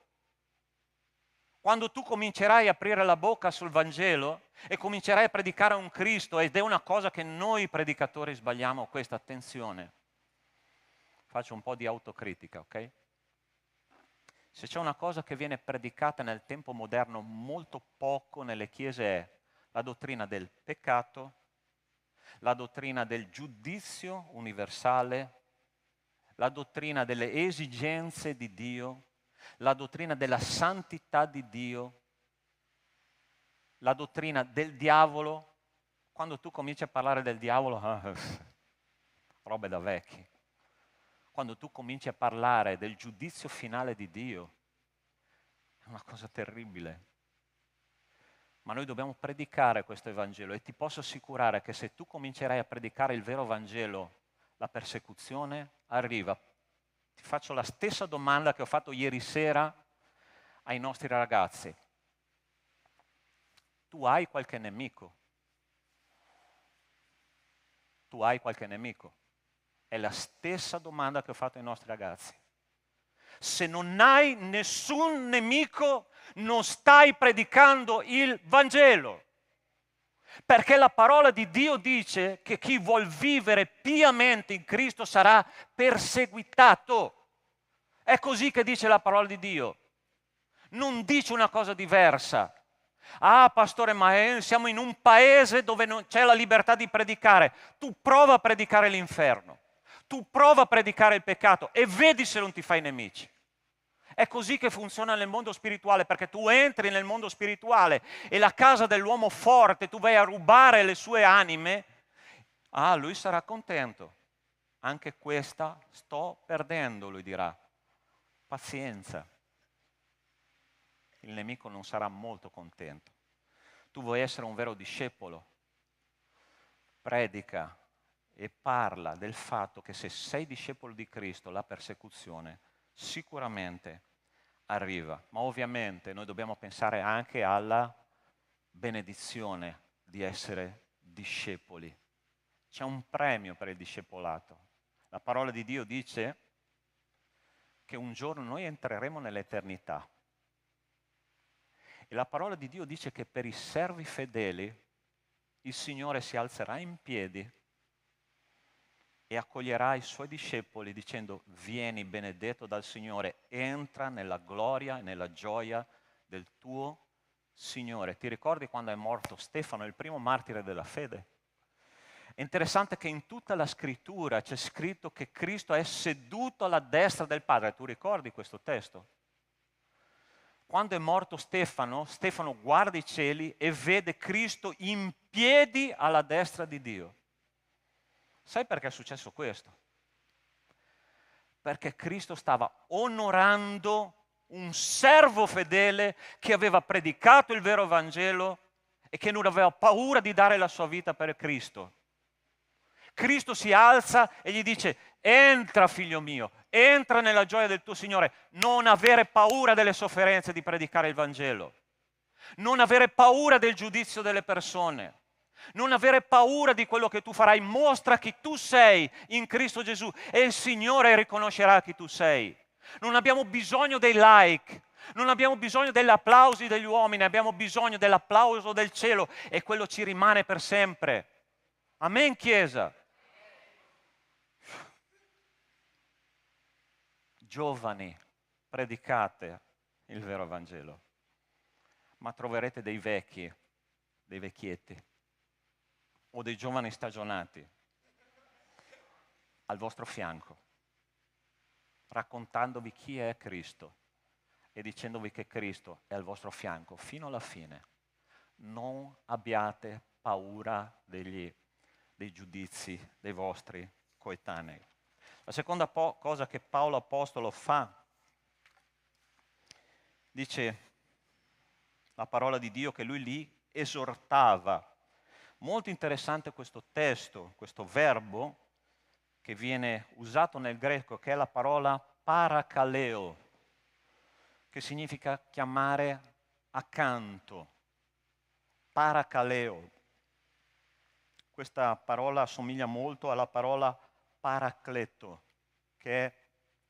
Quando tu comincerai a aprire la bocca sul Vangelo e comincerai a predicare a un Cristo, ed è una cosa che noi predicatori sbagliamo, questa, attenzione, faccio un po' di autocritica, ok? Se c'è una cosa che viene predicata nel tempo moderno molto poco nelle chiese è la dottrina del peccato, la dottrina del giudizio universale, la dottrina delle esigenze di Dio, la dottrina della santità di Dio, la dottrina del diavolo. Quando tu cominci a parlare del diavolo, robe da vecchi. Quando tu cominci a parlare del giudizio finale di Dio, è una cosa terribile. Ma noi dobbiamo predicare questo Evangelo e ti posso assicurare che se tu comincerai a predicare il vero Vangelo, la persecuzione arriva. Ti faccio la stessa domanda che ho fatto ieri sera ai nostri ragazzi. Tu hai qualche nemico? Tu hai qualche nemico? È la stessa domanda che ho fatto ai nostri ragazzi. Se non hai nessun nemico, non stai predicando il Vangelo. Perché la parola di Dio dice che chi vuol vivere piamente in Cristo sarà perseguitato. È così che dice la parola di Dio. Non dice una cosa diversa. Ah, pastore, ma siamo in un paese dove non c'è la libertà di predicare. Tu prova a predicare l'inferno. Tu prova a predicare il peccato e vedi se non ti fai nemici. È così che funziona nel mondo spirituale, perché tu entri nel mondo spirituale e la casa dell'uomo forte, tu vai a rubare le sue anime, lui sarà contento. Anche questa sto perdendo, lui dirà. Pazienza. Il nemico non sarà molto contento. Tu vuoi essere un vero discepolo? Predica e parla del fatto che se sei discepolo di Cristo, la persecuzione sicuramente arriva. Ma ovviamente noi dobbiamo pensare anche alla benedizione di essere discepoli. C'è un premio per il discepolato. La parola di Dio dice che un giorno noi entreremo nell'eternità. E la parola di Dio dice che per i servi fedeli il Signore si alzerà in piedi e accoglierà i suoi discepoli dicendo: vieni benedetto dal Signore, entra nella gloria e nella gioia del tuo Signore. Ti ricordi quando è morto Stefano, il primo martire della fede? È interessante che in tutta la scrittura c'è scritto che Cristo è seduto alla destra del Padre. Tu ricordi questo testo? Quando è morto Stefano, Stefano guarda i cieli e vede Cristo in piedi alla destra di Dio. Sai perché è successo questo? Perché Cristo stava onorando un servo fedele che aveva predicato il vero Vangelo e che non aveva paura di dare la sua vita per Cristo. Cristo si alza e gli dice: entra figlio mio, entra nella gioia del tuo Signore, non avere paura delle sofferenze di predicare il Vangelo, non avere paura del giudizio delle persone, non avere paura di quello che tu farai, mostra chi tu sei in Cristo Gesù e il Signore riconoscerà chi tu sei. Non abbiamo bisogno dei like, non abbiamo bisogno degli applausi degli uomini, abbiamo bisogno dell'applauso del cielo e quello ci rimane per sempre. Amen, Chiesa. Giovani, predicate il vero Vangelo, ma troverete dei vecchi, dei vecchietti o dei giovani stagionati al vostro fianco, raccontandovi chi è Cristo e dicendovi che Cristo è al vostro fianco fino alla fine. Non abbiate paura dei giudizi dei vostri coetanei. La seconda cosa che Paolo Apostolo fa, dice la parola di Dio che lui lì esortava. Molto interessante questo testo, questo verbo che viene usato nel greco, che è la parola parakaleo, che significa chiamare accanto. Parakaleo. Questa parola assomiglia molto alla parola paracleto, che è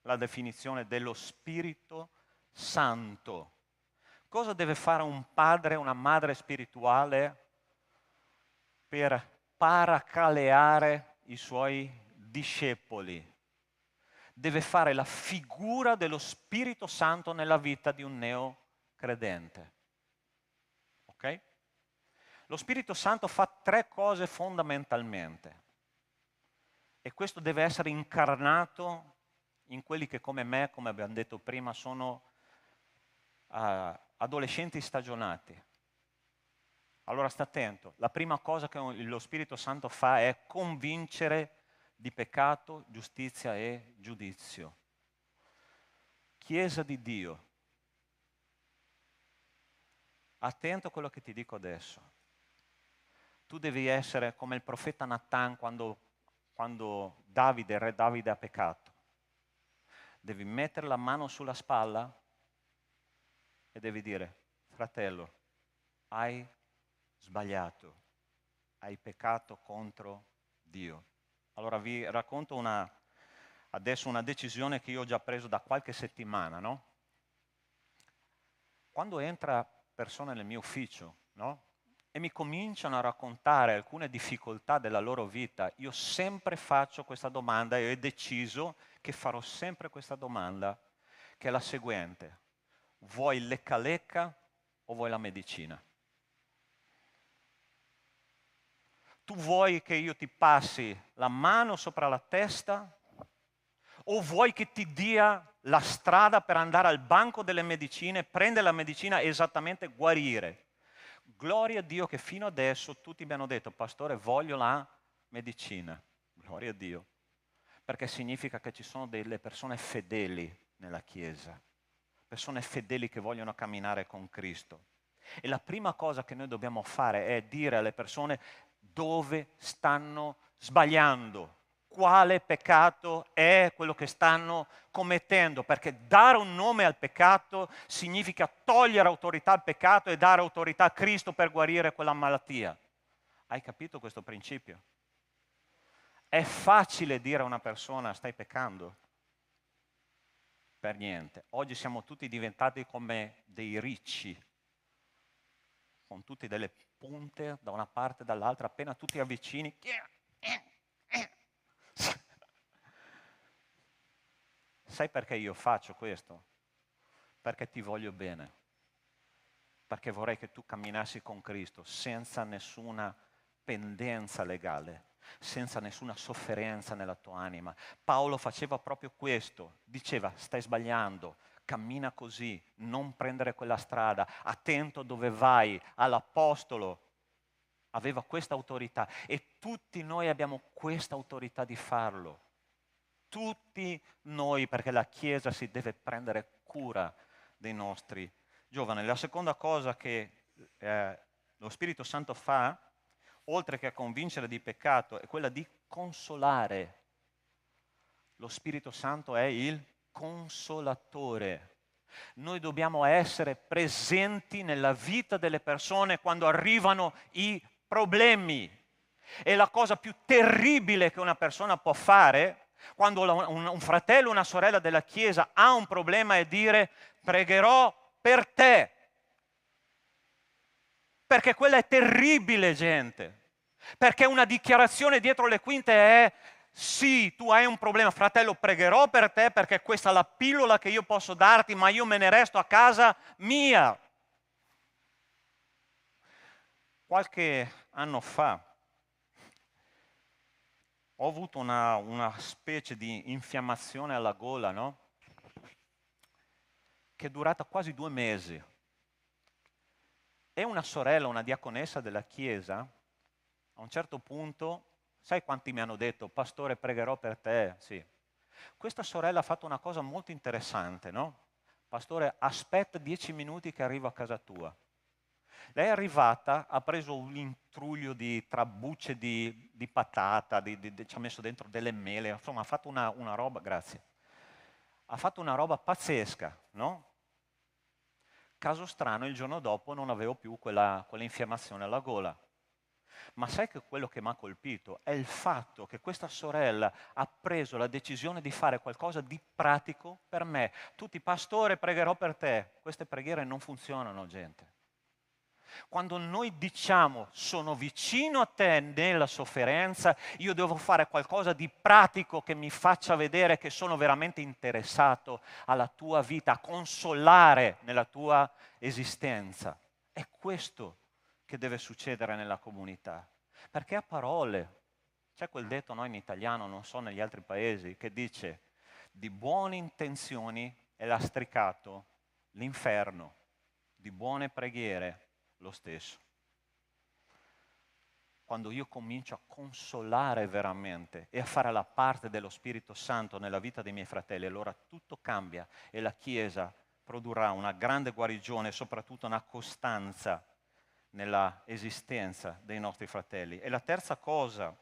la definizione dello Spirito Santo. Cosa deve fare un padre e una madre spirituale per paracaleare i suoi discepoli? Deve fare la figura dello Spirito Santo nella vita di un neocredente. Ok? Lo Spirito Santo fa 3 cose fondamentalmente. E questo deve essere incarnato in quelli che come me, come abbiamo detto prima, sono adolescenti stagionati. Allora sta attento, la prima cosa che lo Spirito Santo fa è convincere di peccato, giustizia e giudizio. Chiesa di Dio, attento a quello che ti dico adesso. Tu devi essere come il profeta Natan quando Davide, re Davide, ha peccato. Devi mettere la mano sulla spalla e devi dire: fratello, hai sbagliato, hai peccato contro Dio. Allora vi racconto adesso una decisione che io ho già preso da qualche settimana, no? Quando entra persone nel mio ufficio, no? E mi cominciano a raccontare alcune difficoltà della loro vita, io sempre faccio questa domanda e ho deciso che farò sempre questa domanda, che è la seguente: vuoi lecca o vuoi la medicina? Tu vuoi che io ti passi la mano sopra la testa o vuoi che ti dia la strada per andare al banco delle medicine, prendere la medicina e esattamente guarire? Gloria a Dio che fino adesso tutti mi hanno detto: pastore, voglio la medicina. Gloria a Dio. Perché significa che ci sono delle persone fedeli nella Chiesa, persone fedeli che vogliono camminare con Cristo. E la prima cosa che noi dobbiamo fare è dire alle persone dove stanno sbagliando, quale peccato è quello che stanno commettendo, perché dare un nome al peccato significa togliere autorità al peccato e dare autorità a Cristo per guarire quella malattia. Hai capito questo principio? È facile dire a una persona: stai peccando? Per niente. Oggi siamo tutti diventati come dei ricci, con tutte delle punte da una parte e dall'altra, appena tu ti avvicini. Sai perché io faccio questo? Perché ti voglio bene. Perché vorrei che tu camminassi con Cristo senza nessuna pendenza legale. senza nessuna sofferenza nella tua anima. Paolo faceva proprio questo, diceva stai sbagliando, cammina così, non prendere quella strada, attento dove vai. All'apostolo aveva questa autorità e tutti noi abbiamo questa autorità di farlo. Tutti noi, perché la Chiesa si deve prendere cura dei nostri giovani. La seconda cosa che lo Spirito Santo fa, oltre che a convincere di peccato, è quella di consolare. Lo Spirito Santo è il consolatore. Noi dobbiamo essere presenti nella vita delle persone quando arrivano i problemi. E la cosa più terribile che una persona può fare quando un fratello o una sorella della Chiesa ha un problema è dire pregherò per te. Perché quella è terribile, gente. Perché una dichiarazione dietro le quinte è sì, tu hai un problema, fratello, pregherò per te perché questa è la pillola che io posso darti, ma io me ne resto a casa mia. Qualche anno fa ho avuto una specie di infiammazione alla gola, no? Che è durata quasi 2 mesi. E una sorella, una diaconessa della chiesa, a un certo punto, sai quanti mi hanno detto, pastore, pregherò per te? Sì. Questa sorella ha fatto una cosa molto interessante, no? Pastore, aspetta 10 minuti che arrivo a casa tua. Lei è arrivata, ha preso un intruglio di trabucce di patata, ci ha messo dentro delle mele, insomma ha fatto una roba, grazie. Ha fatto una roba pazzesca, no? Caso strano, il giorno dopo non avevo più quella infiammazione alla gola. Ma sai che quello che mi ha colpito è il fatto che questa sorella ha preso la decisione di fare qualcosa di pratico per me. Tutti, pastore, pregherò per te. Queste preghiere non funzionano, gente. Quando noi diciamo sono vicino a te nella sofferenza, io devo fare qualcosa di pratico che mi faccia vedere che sono veramente interessato alla tua vita, a consolare nella tua esistenza. È questo che deve succedere nella comunità. Perché a parole, c'è quel detto in italiano, non so negli altri paesi, che dice di buone intenzioni è lastricato l'inferno, di buone preghiere lo stesso. Quando io comincio a consolare veramente e a fare la parte dello Spirito Santo nella vita dei miei fratelli, allora tutto cambia e la Chiesa produrrà una grande guarigione e soprattutto una costanza nella esistenza dei nostri fratelli. E la terza cosa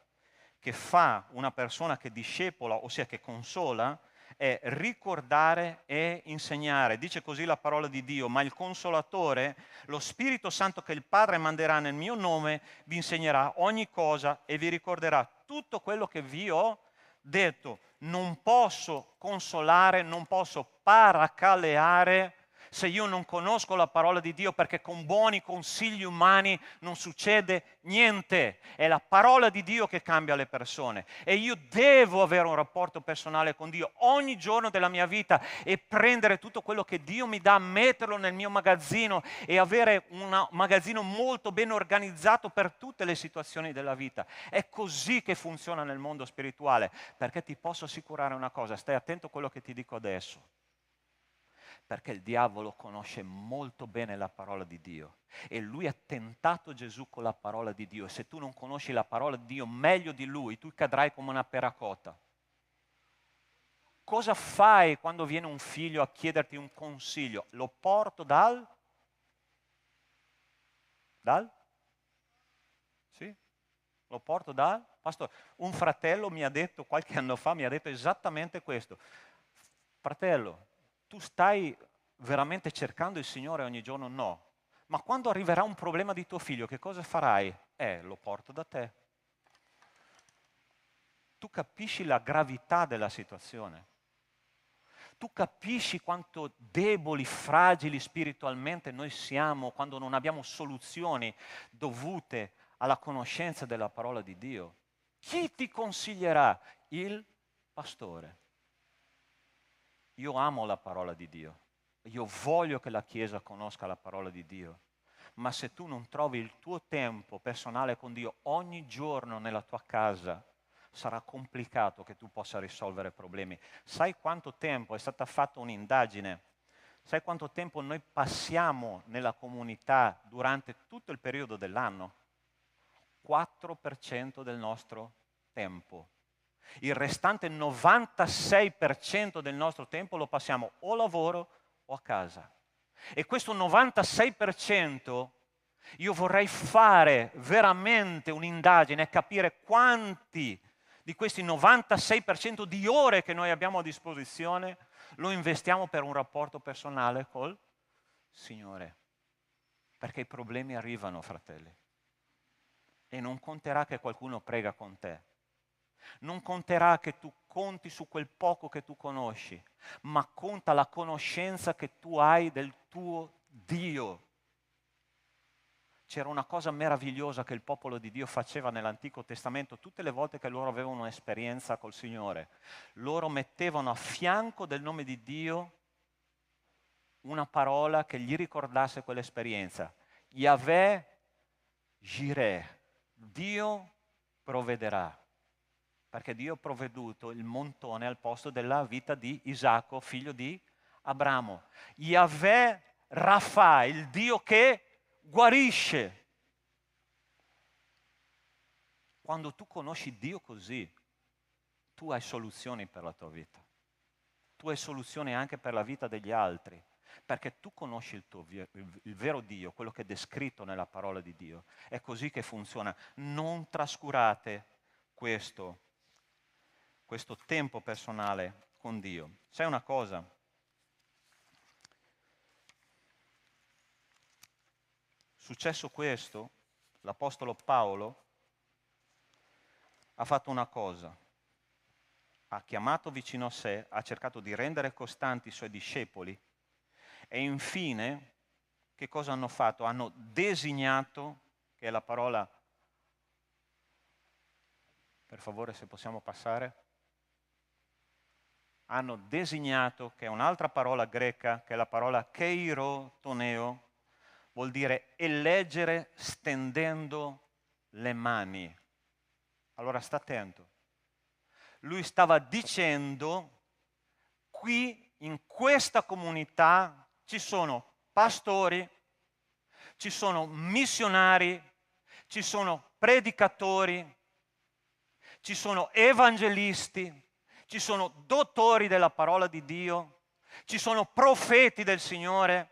che fa una persona che discepola, ossia che consola, è ricordare e insegnare. Dice così la parola di Dio, ma il Consolatore, lo Spirito Santo che il Padre manderà nel mio nome, vi insegnerà ogni cosa e vi ricorderà tutto quello che vi ho detto. Non posso consolare, non posso paracaleare se io non conosco la parola di Dio, perché con buoni consigli umani non succede niente. È la parola di Dio che cambia le persone e io devo avere un rapporto personale con Dio ogni giorno della mia vita e prendere tutto quello che Dio mi dà, metterlo nel mio magazzino e avere un magazzino molto ben organizzato per tutte le situazioni della vita. È così che funziona nel mondo spirituale, perché ti posso assicurare una cosa, stai attento a quello che ti dico adesso. Perché il diavolo conosce molto bene la parola di Dio e lui ha tentato Gesù con la parola di Dio e se tu non conosci la parola di Dio meglio di lui, tu cadrai come una peracotta. Cosa fai quando viene un figlio a chiederti un consiglio? Lo porto dal? Sì? Lo porto dal? Pastore, un fratello mi ha detto, qualche anno fa, mi ha detto esattamente questo. Fratello, tu stai veramente cercando il Signore ogni giorno? No. Ma quando arriverà un problema di tuo figlio, che cosa farai? Lo porto da te. Tu capisci la gravità della situazione. Tu capisci quanto deboli, fragili spiritualmente noi siamo quando non abbiamo soluzioni dovute alla conoscenza della parola di Dio. Chi ti consiglierà? Il pastore. Io amo la parola di Dio, io voglio che la Chiesa conosca la parola di Dio, Ma se tu non trovi il tuo tempo personale con Dio ogni giorno nella tua casa, sarà complicato che tu possa risolvere problemi. Sai quanto tempo è stata fatta un'indagine? Sai quanto tempo noi passiamo nella comunità durante tutto il periodo dell'anno? 4% del nostro tempo. Il restante 96% del nostro tempo lo passiamo o a lavoro o a casa. E questo 96% io vorrei fare veramente un'indagine e capire quanti di questi 96% di ore che noi abbiamo a disposizione lo investiamo per un rapporto personale col Signore. Perché i problemi arrivano, fratelli. E non conterà che qualcuno prega con te. Non conterà che tu conti su quel poco che tu conosci, ma conta la conoscenza che tu hai del tuo Dio. C'era una cosa meravigliosa che il popolo di Dio faceva nell'Antico Testamento tutte le volte che loro avevano un'esperienza col Signore. Loro mettevano a fianco del nome di Dio una parola che gli ricordasse quell'esperienza. Yahweh Jireh, Dio provvederà. Perché Dio ha provveduto il montone al posto della vita di Isacco, figlio di Abramo. Yahweh Rafa, il Dio che guarisce. Quando tu conosci Dio così, tu hai soluzioni per la tua vita. Tu hai soluzioni anche per la vita degli altri, perché tu conosci il vero Dio, quello che è descritto nella parola di Dio. È così che funziona. Non trascurate questo tempo personale con Dio. Sai una cosa? Successo questo, l'Apostolo Paolo ha fatto una cosa. Ha chiamato vicino a sé, ha cercato di rendere costanti i suoi discepoli e infine, che cosa hanno fatto? Hanno designato, che è la parola, per favore se possiamo passare, hanno designato, che è un'altra parola greca, che è la parola keirotoneo, vuol dire eleggere stendendo le mani. Allora sta attento. Lui stava dicendo, qui in questa comunità ci sono pastori, ci sono missionari, ci sono predicatori, ci sono evangelisti, ci sono dottori della parola di Dio, ci sono profeti del Signore.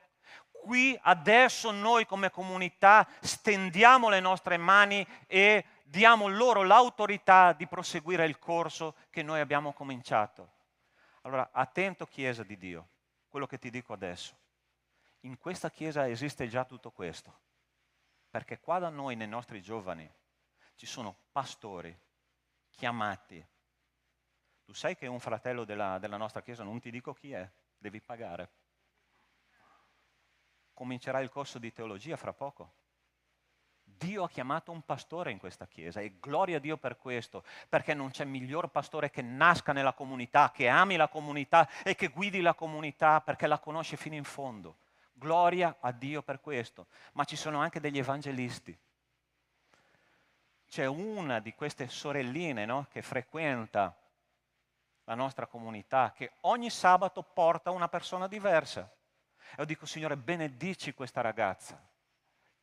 Qui adesso noi come comunità stendiamo le nostre mani e diamo loro l'autorità di proseguire il corso che noi abbiamo cominciato. Allora, attento Chiesa di Dio, quello che ti dico adesso. In questa Chiesa esiste già tutto questo, perché qua da noi, nei nostri giovani, ci sono pastori chiamati. Tu sai che un fratello della nostra Chiesa, non ti dico chi è, devi pagare. Comincerà il corso di teologia fra poco. Dio ha chiamato un pastore in questa Chiesa e gloria a Dio per questo, perché non c'è miglior pastore che nasca nella comunità, che ami la comunità e che guidi la comunità perché la conosce fino in fondo. Gloria a Dio per questo. Ma ci sono anche degli evangelisti. C'è una di queste sorelline, no, che frequenta la nostra comunità, che ogni sabato porta una persona diversa. E io dico, Signore, benedici questa ragazza.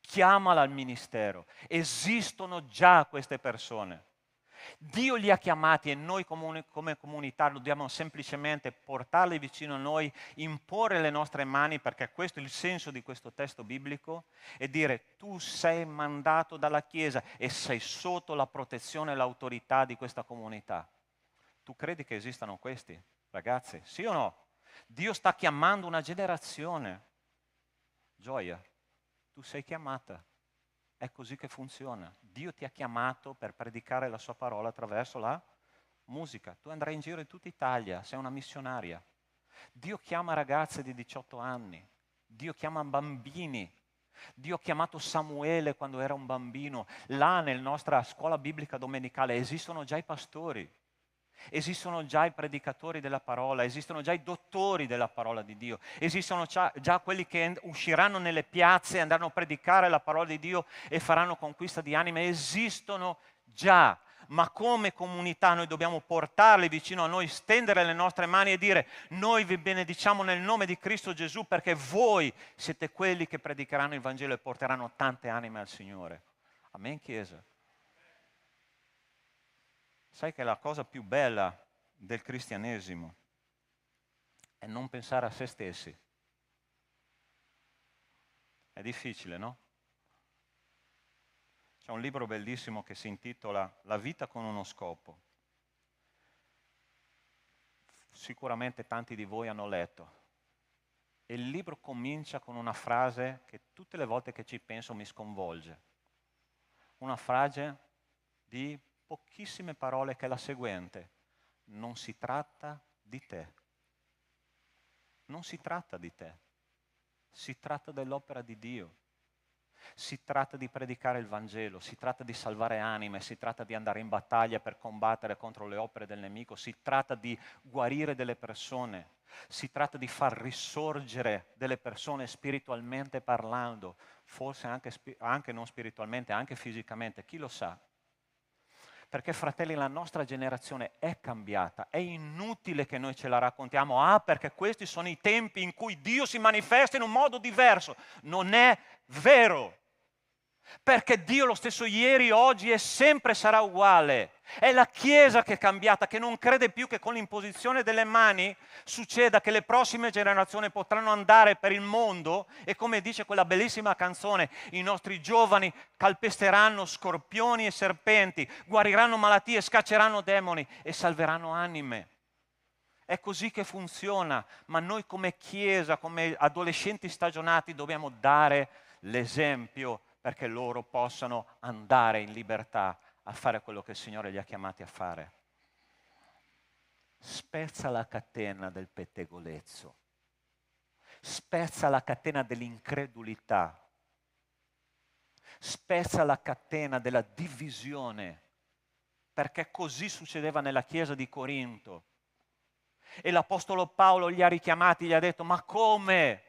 Chiamala al ministero. Esistono già queste persone. Dio li ha chiamati e noi come comunità dobbiamo semplicemente portarli vicino a noi, imporre le nostre mani, perché questo è il senso di questo testo biblico, e dire tu sei mandato dalla Chiesa e sei sotto la protezione e l'autorità di questa comunità. Tu credi che esistano questi ragazzi? Sì o no? Dio sta chiamando una generazione. Gioia. Tu sei chiamata, è così che funziona. Dio ti ha chiamato per predicare la sua parola attraverso la musica. Tu andrai in giro in tutta Italia, sei una missionaria. Dio chiama ragazze di 18 anni, Dio chiama bambini. Dio ha chiamato Samuele quando era un bambino. Là nella nostra scuola biblica domenicale esistono già i pastori. Esistono già i predicatori della parola, esistono già i dottori della parola di Dio, esistono già quelli che usciranno nelle piazze e andranno a predicare la parola di Dio e faranno conquista di anime, esistono già. Ma come comunità noi dobbiamo portarli vicino a noi, stendere le nostre mani e dire: noi vi benediciamo nel nome di Cristo Gesù perché voi siete quelli che predicheranno il Vangelo e porteranno tante anime al Signore. Amen, Chiesa. Sai che la cosa più bella del cristianesimo è non pensare a se stessi. È difficile, no? C'è un libro bellissimo che si intitola La vita con uno scopo. Sicuramente tanti di voi hanno letto. E il libro comincia con una frase che tutte le volte che ci penso mi sconvolge. Una frase di pochissime parole che è la seguente: non si tratta di te. Non si tratta di te. Si tratta dell'opera di Dio. Si tratta di predicare il Vangelo, si tratta di salvare anime, si tratta di andare in battaglia per combattere contro le opere del nemico, si tratta di guarire delle persone, si tratta di far risorgere delle persone spiritualmente parlando, forse anche non spiritualmente, anche fisicamente, chi lo sa. Perché, fratelli, la nostra generazione è cambiata, è inutile che noi ce la raccontiamo, perché questi sono i tempi in cui Dio si manifesta in un modo diverso. Non è vero, perché Dio lo stesso ieri, oggi e sempre sarà uguale. È la Chiesa che è cambiata, che non crede più che con l'imposizione delle mani succeda che le prossime generazioni potranno andare per il mondo e, come dice quella bellissima canzone, i nostri giovani calpesteranno scorpioni e serpenti, guariranno malattie, scacceranno demoni e salveranno anime. È così che funziona, ma noi come Chiesa, come adolescenti stagionati dobbiamo dare l'esempio perché loro possano andare in libertà a fare quello che il Signore li ha chiamati a fare. Spezza la catena del pettegolezzo, spezza la catena dell'incredulità, spezza la catena della divisione, perché così succedeva nella chiesa di Corinto. E l'Apostolo Paolo li ha richiamati, gli ha detto: ma come?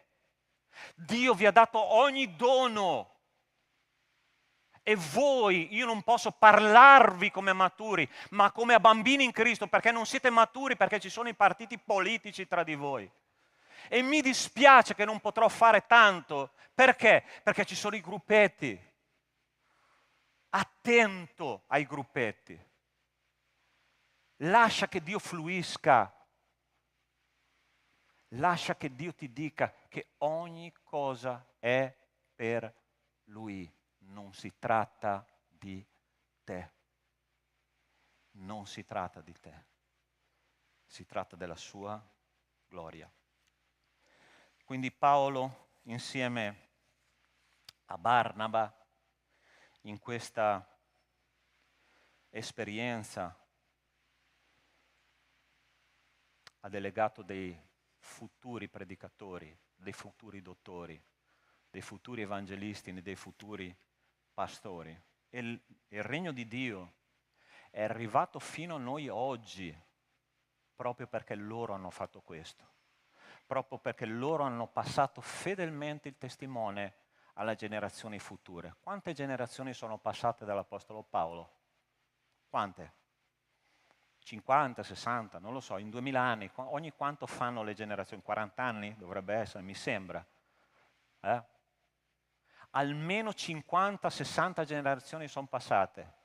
Dio vi ha dato ogni dono e voi, io non posso parlarvi come maturi, ma come a bambini in Cristo, perché non siete maturi, perché ci sono i partiti politici tra di voi. E mi dispiace che non potrò fare tanto. Perché? Perché ci sono i gruppetti. Attento ai gruppetti. Lascia che Dio fluisca. Lascia che Dio ti dica che ogni cosa è per Lui. Non si tratta di te. Non si tratta di te. Si tratta della sua gloria. Quindi Paolo, insieme a Barnaba, in questa esperienza, ha delegato dei futuri predicatori, dei futuri dottori, dei futuri evangelisti, dei futuri pastori. E il regno di Dio è arrivato fino a noi oggi proprio perché loro hanno fatto questo, proprio perché loro hanno passato fedelmente il testimone alle generazioni future. Quante generazioni sono passate dall'Apostolo Paolo? Quante? 50, 60, non lo so, in 2000 anni. Ogni quanto fanno le generazioni? 40 anni dovrebbe essere, mi sembra. Almeno 50-60 generazioni sono passate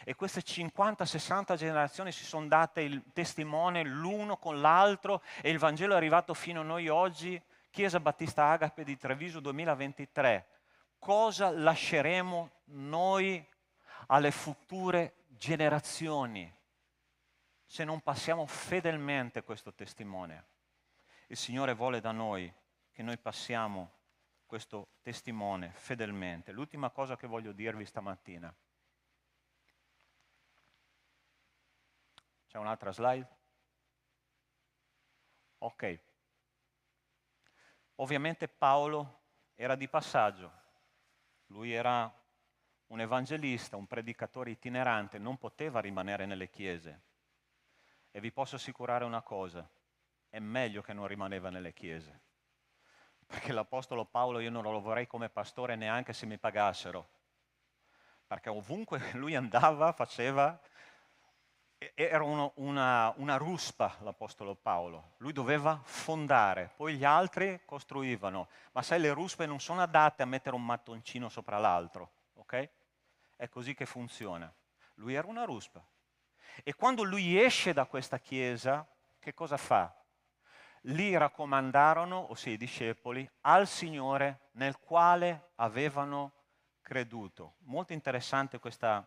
e queste 50-60 generazioni si sono date il testimone l'uno con l'altro e il Vangelo è arrivato fino a noi oggi. Chiesa Battista Agape di Treviso 2023. Cosa lasceremo noi alle future generazioni se non passiamo fedelmente questo testimone? Il Signore vuole da noi che noi passiamo questo testimone fedelmente. L'ultima cosa che voglio dirvi stamattina. C'è un'altra slide? Ok. Ovviamente Paolo era di passaggio. Lui era un evangelista, un predicatore itinerante, non poteva rimanere nelle chiese. E vi posso assicurare una cosa, è meglio che non rimaneva nelle chiese. Perché l'Apostolo Paolo io non lo vorrei come pastore neanche se mi pagassero. Perché ovunque lui andava, faceva, era una ruspa l'Apostolo Paolo. Lui doveva fondare, poi gli altri costruivano. Ma sai, le ruspe non sono adatte a mettere un mattoncino sopra l'altro, ok? È così che funziona. Lui era una ruspa. E quando lui esce da questa chiesa, che cosa fa? Li raccomandarono, ossia i discepoli, al Signore nel quale avevano creduto. Molto interessante questa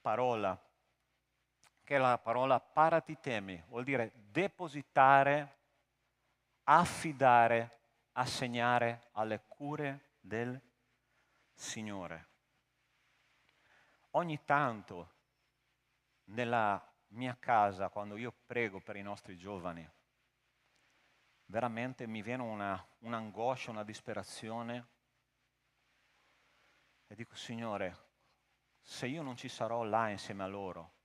parola, che è la parola paratitemi, vuol dire depositare, affidare, assegnare alle cure del Signore. Ogni tanto nella mia casa, quando io prego per i nostri giovani, veramente mi viene un'angoscia, una disperazione e dico, Signore, se io non ci sarò là insieme a loro,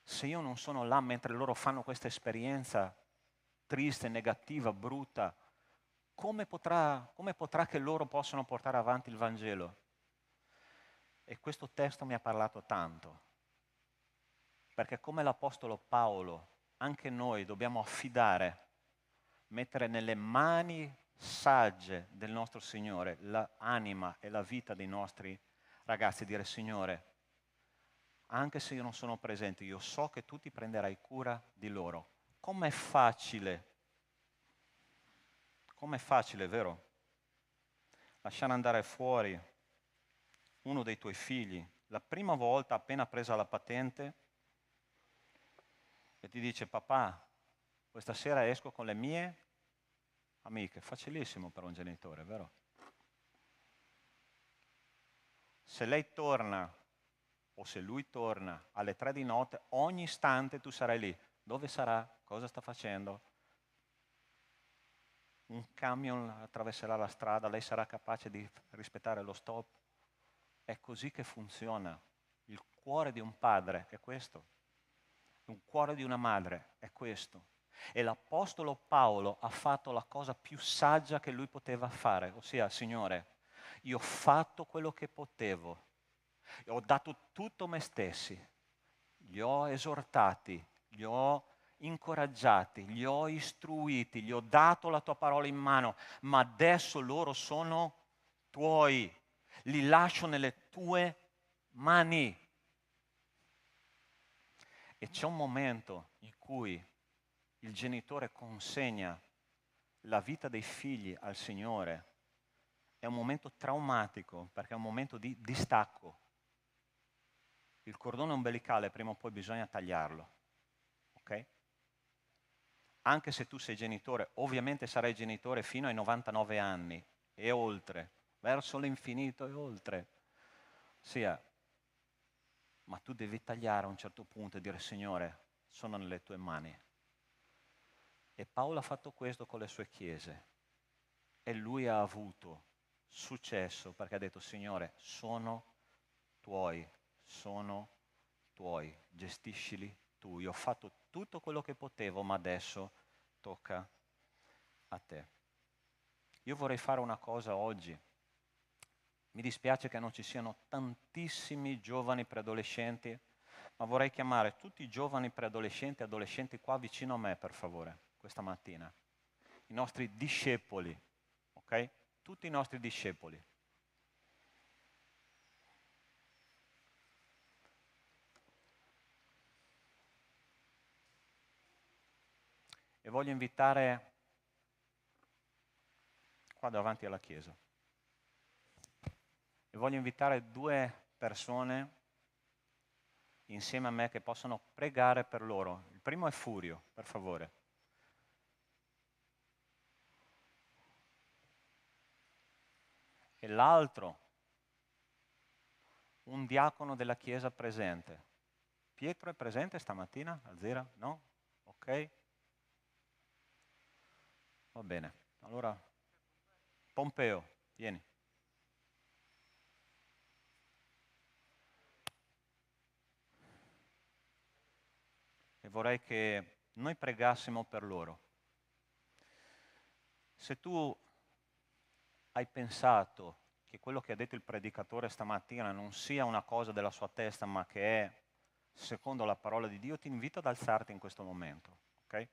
se io non sono là mentre loro fanno questa esperienza triste, negativa, brutta, come potrà che loro possano portare avanti il Vangelo? E questo testo mi ha parlato tanto, perché come l'Apostolo Paolo, anche noi dobbiamo affidare, mettere nelle mani sagge del nostro Signore l'anima e la vita dei nostri ragazzi, dire Signore, anche se io non sono presente, io so che tu ti prenderai cura di loro. Com'è facile, vero? Lasciare andare fuori uno dei tuoi figli, la prima volta appena presa la patente, e ti dice papà, questa sera esco con le mie amiche, facilissimo per un genitore, vero? Se lei torna o se lui torna alle 3 di notte, ogni istante tu sarai lì. Dove sarà? Cosa sta facendo? Un camion attraverserà la strada, lei sarà capace di rispettare lo stop? È così che funziona. Il cuore di un padre è questo. Un cuore di una madre è questo. E l'Apostolo Paolo ha fatto la cosa più saggia che lui poteva fare, ossia, Signore, io ho fatto quello che potevo, ho dato tutto me stessi, li ho esortati, li ho incoraggiati, li ho istruiti, gli ho dato la tua parola in mano, ma adesso loro sono tuoi, li lascio nelle tue mani. E c'è un momento in cui il genitore consegna la vita dei figli al Signore. È un momento traumatico perché è un momento di distacco. Il cordone ombelicale prima o poi bisogna tagliarlo, ok? Anche se tu sei genitore, ovviamente sarai genitore fino ai 99 anni e oltre, verso l'infinito e oltre. Sia, ma tu devi tagliare a un certo punto e dire Signore, sono nelle tue mani. E Paolo ha fatto questo con le sue chiese e lui ha avuto successo perché ha detto Signore, sono tuoi, gestiscili tu. Io ho fatto tutto quello che potevo, ma adesso tocca a te. Io vorrei fare una cosa oggi. Mi dispiace che non ci siano tantissimi giovani preadolescenti, ma vorrei chiamare tutti i giovani preadolescenti e adolescenti qua vicino a me, per favore, questa mattina. I nostri discepoli, ok? Tutti i nostri discepoli. E voglio invitare qua davanti alla chiesa. E voglio invitare 2 persone insieme a me che possono pregare per loro. Il primo è Furio, per favore. E l'altro, un diacono della chiesa presente. Pietro è presente stamattina? Alzira? No? Ok. Va bene. Allora, Pompeo, vieni. che vorrei che noi pregassimo per loro. Se tu hai pensato che quello che ha detto il predicatore stamattina non sia una cosa della sua testa, ma che è secondo la parola di Dio, ti invito ad alzarti in questo momento, ok?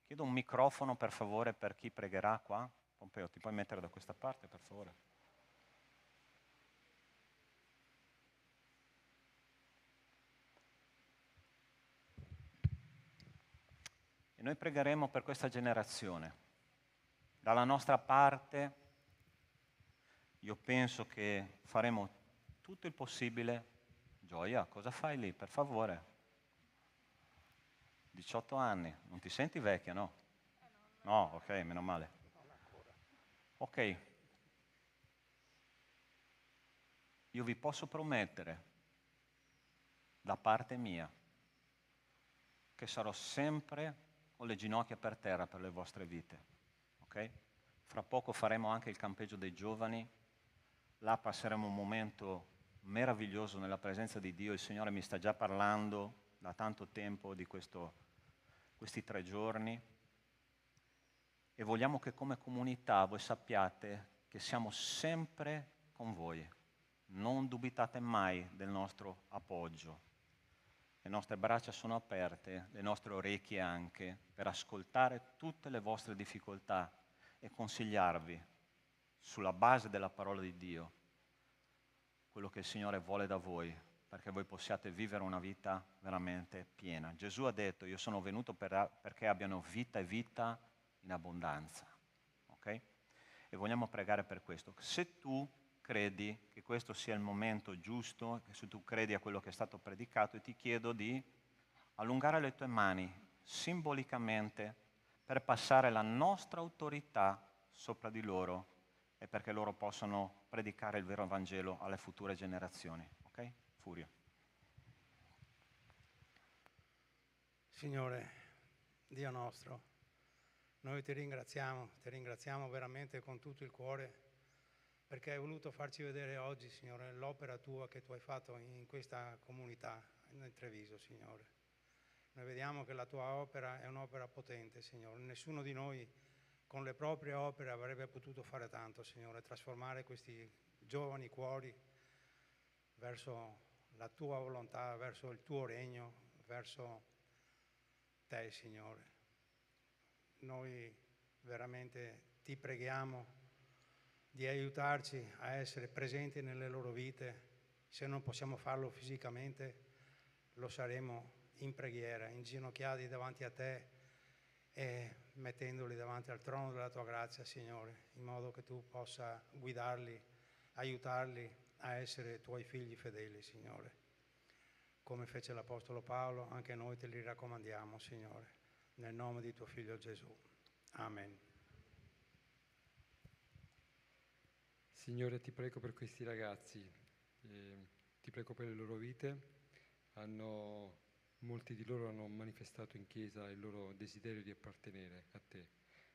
Chiedo un microfono per favore per chi pregherà qua. Pompeo, ti puoi mettere da questa parte per favore? E noi pregheremo per questa generazione. Dalla nostra parte, io penso che faremo tutto il possibile. Gioia, cosa fai lì? Per favore. 18 anni, non ti senti vecchia, no? No, ok, meno male. Ok. Io vi posso promettere, da parte mia, che sarò sempre con le ginocchia per terra per le vostre vite. Ok? Fra poco faremo anche il campeggio dei giovani, là passeremo un momento meraviglioso nella presenza di Dio. Il Signore mi sta già parlando da tanto tempo di questi 3 giorni e vogliamo che come comunità voi sappiate che siamo sempre con voi. Non dubitate mai del nostro appoggio. Le nostre braccia sono aperte, le nostre orecchie anche, per ascoltare tutte le vostre difficoltà e consigliarvi, sulla base della parola di Dio, quello che il Signore vuole da voi, perché voi possiate vivere una vita veramente piena. Gesù ha detto, io sono venuto perché abbiano vita e vita in abbondanza. Ok? E vogliamo pregare per questo. Se tu credi che questo sia il momento giusto, che se tu credi a quello che è stato predicato, ti chiedo di allungare le tue mani simbolicamente per passare la nostra autorità sopra di loro e perché loro possano predicare il vero Vangelo alle future generazioni. Ok? Furio. Signore, Dio nostro, noi ti ringraziamo veramente con tutto il cuore perché hai voluto farci vedere oggi, Signore, l'opera tua che tu hai fatto in questa comunità, in Treviso, Signore. Noi vediamo che la tua opera è un'opera potente, Signore. Nessuno di noi con le proprie opere avrebbe potuto fare tanto, Signore, trasformare questi giovani cuori verso la tua volontà, verso il tuo regno, verso te, Signore. Noi veramente ti preghiamo di aiutarci a essere presenti nelle loro vite. Se non possiamo farlo fisicamente, lo saremo in preghiera, inginocchiati davanti a te e mettendoli davanti al trono della tua grazia, Signore, in modo che tu possa guidarli, aiutarli a essere tuoi figli fedeli, Signore. Come fece l'Apostolo Paolo, anche noi te li raccomandiamo, Signore, nel nome di tuo Figlio Gesù. Amen. Signore, ti prego per questi ragazzi, ti prego per le loro vite. Molti di loro hanno manifestato in chiesa il loro desiderio di appartenere a te.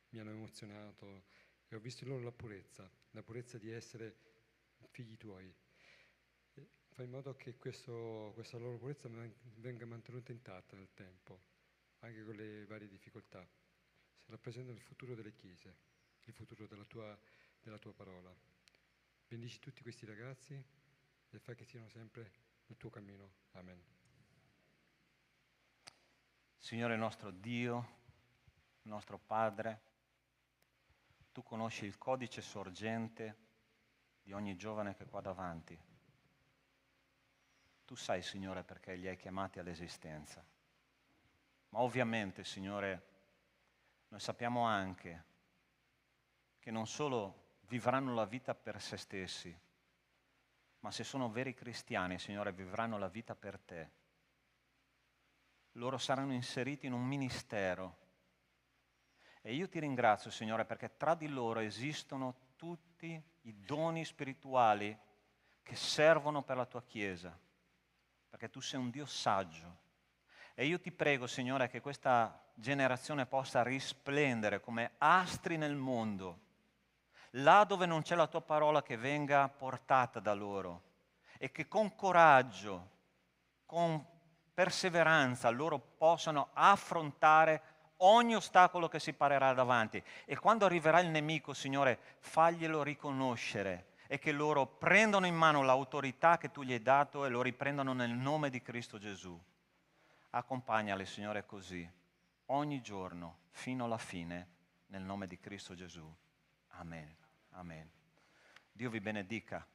Mi hanno emozionato e ho visto in loro la purezza di essere figli tuoi. Fai in modo che questa loro purezza venga mantenuta intatta nel tempo, anche con le varie difficoltà. Si rappresenta il futuro delle chiese, il futuro della tua parola. Bendici tutti questi ragazzi e fai che siano sempre nel tuo cammino. Amen. Signore nostro Dio, nostro Padre, tu conosci il codice sorgente di ogni giovane che è qua davanti. Tu sai, Signore, perché li hai chiamati all'esistenza. Ma ovviamente, Signore, noi sappiamo anche che non solo vivranno la vita per se stessi, ma se sono veri cristiani, Signore, vivranno la vita per te. Loro saranno inseriti in un ministero. E io ti ringrazio, Signore, perché tra di loro esistono tutti i doni spirituali che servono per la tua Chiesa, perché tu sei un Dio saggio. E io ti prego, Signore, che questa generazione possa risplendere come astri nel mondo, là dove non c'è la tua parola che venga portata da loro, e che con coraggio, con perseveranza loro possano affrontare ogni ostacolo che si parerà davanti. E quando arriverà il nemico, Signore, faglielo riconoscere e che loro prendano in mano l'autorità che tu gli hai dato e lo riprendano nel nome di Cristo Gesù. Accompagnali, Signore, così, ogni giorno, fino alla fine, nel nome di Cristo Gesù. Amen. Amen. Dio vi benedica.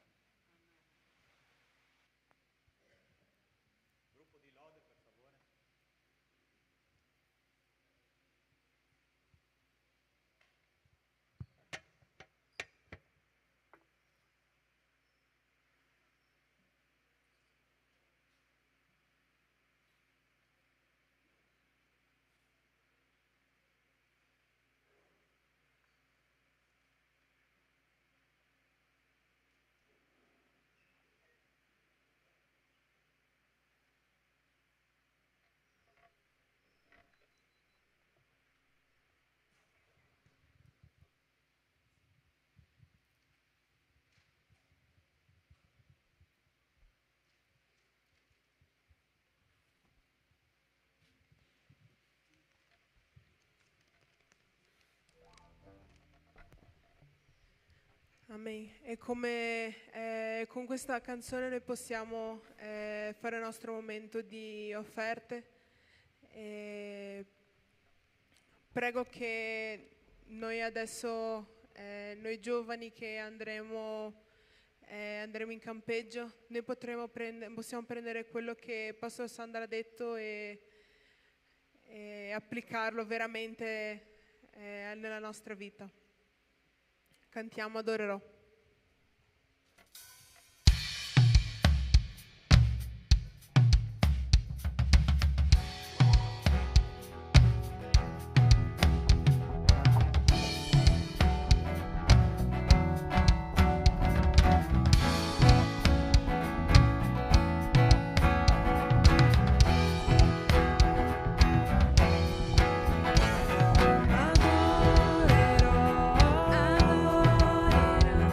Amen. E come con questa canzone noi possiamo fare il nostro momento di offerte. Prego che noi adesso, noi giovani che andremo in campeggio, noi possiamo prendere quello che Pastor Sandra ha detto e applicarlo veramente nella nostra vita. Cantiamo Adorerò. Adorerò, adorerò.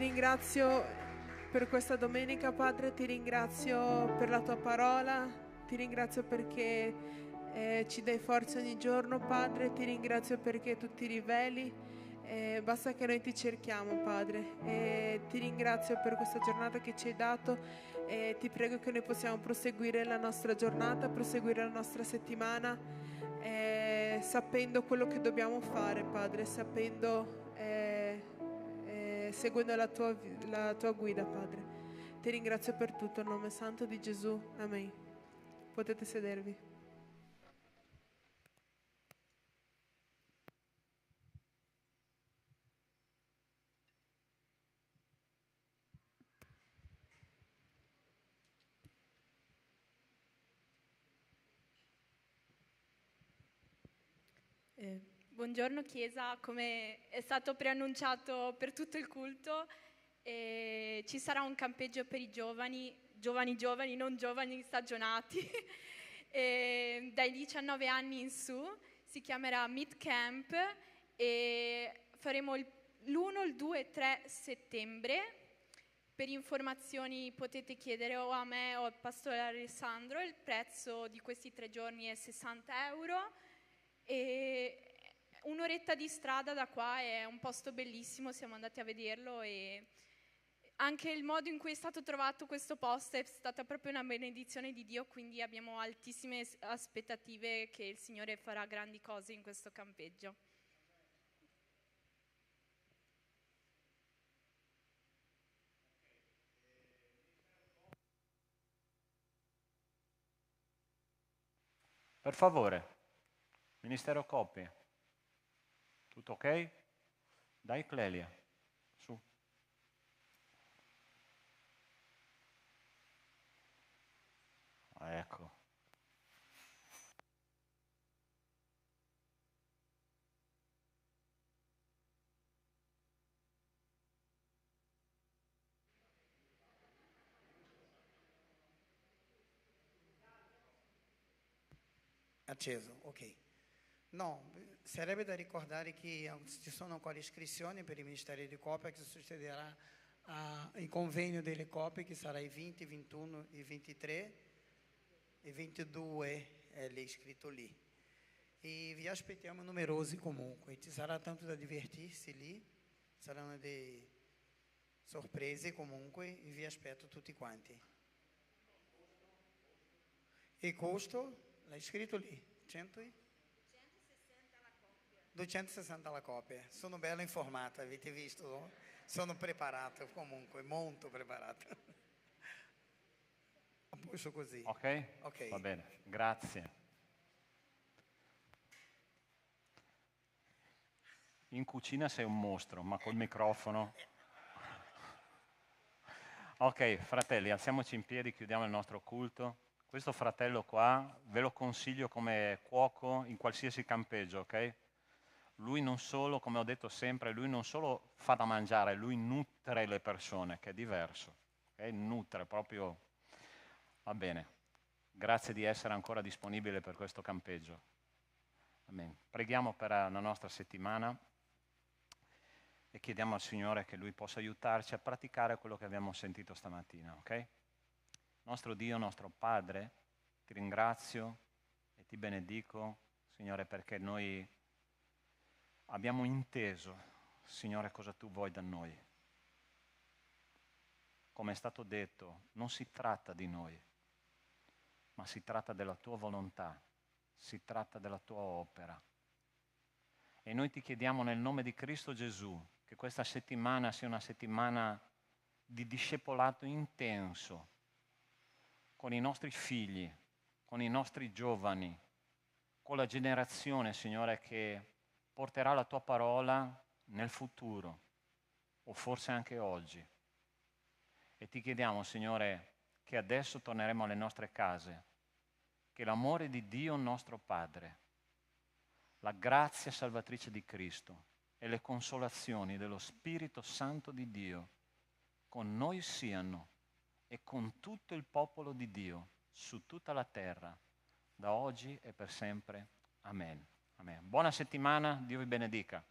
ringrazio per questa domenica, Padre, ti ringrazio per la tua parola, ti ringrazio perché ci dai forza ogni giorno, Padre, ti ringrazio perché tu ti riveli, basta che noi ti cerchiamo, Padre, ti ringrazio per questa giornata che ci hai dato e ti prego che noi possiamo proseguire la nostra giornata, proseguire la nostra settimana, sapendo quello che dobbiamo fare, Padre, sapendo, seguendo la tua guida, Padre. Ti ringrazio per tutto, nel nome santo di Gesù, amen. Potete sedervi. Buongiorno Chiesa, come è stato preannunciato per tutto il culto, ci sarà un campeggio per i giovani, non giovani stagionati, dai 19 anni in su, si chiamerà Meet Camp e faremo l'1, il 2 e 3 settembre. Per informazioni potete chiedere o a me o al pastore Alessandro, il prezzo di questi 3 giorni è 60 euro. E un'oretta di strada da qua, è un posto bellissimo, siamo andati a vederlo e anche il modo in cui è stato trovato questo posto è stata proprio una benedizione di Dio, quindi abbiamo altissime aspettative che il Signore farà grandi cose in questo campeggio. Per favore, Ministero Coppie. Tutto ok? Dai Clelia, su. Ecco. Acceso, ok. No, sarebbe da ricordare che ci sono ancora iscrizioni per il Ministero di Coppia che succederà il convegno delle coppie che sarà il 20, 21 e 23 e 22 è lì scritto lì. E vi aspettiamo numerosi comunque, ci sarà tanto da divertirsi lì, saranno delle sorprese comunque e vi aspetto tutti quanti. Il costo, l'hai scritto lì, 260 la coppia. Sono bello informato, avete visto? No? Sono preparato comunque, molto preparato. A posto così. Ok? Ok. Va bene, grazie. In cucina sei un mostro, ma col microfono. Ok, fratelli, alziamoci in piedi, chiudiamo il nostro culto. Questo fratello qua ve lo consiglio come cuoco in qualsiasi campeggio, ok? Lui non solo, come ho detto sempre, lui non solo fa da mangiare, lui nutre le persone, che è diverso, ok? Nutre proprio. Va bene, grazie di essere ancora disponibile per questo campeggio. Amen. Preghiamo per la nostra settimana e chiediamo al Signore che Lui possa aiutarci a praticare quello che abbiamo sentito stamattina, ok? Nostro Dio, nostro Padre, ti ringrazio e ti benedico, Signore, perché noi abbiamo inteso, Signore, cosa Tu vuoi da noi. Come è stato detto, non si tratta di noi, ma si tratta della Tua volontà, si tratta della Tua opera. E noi ti chiediamo nel nome di Cristo Gesù che questa settimana sia una settimana di discepolato intenso con i nostri figli, con i nostri giovani, con la generazione, Signore, che porterà la Tua parola nel futuro o forse anche oggi. E ti chiediamo, Signore, che adesso torneremo alle nostre case, che l'amore di Dio nostro Padre, la grazia salvatrice di Cristo e le consolazioni dello Spirito Santo di Dio con noi siano e con tutto il popolo di Dio su tutta la terra, da oggi e per sempre. Amen. Amen. Buona settimana, Dio vi benedica.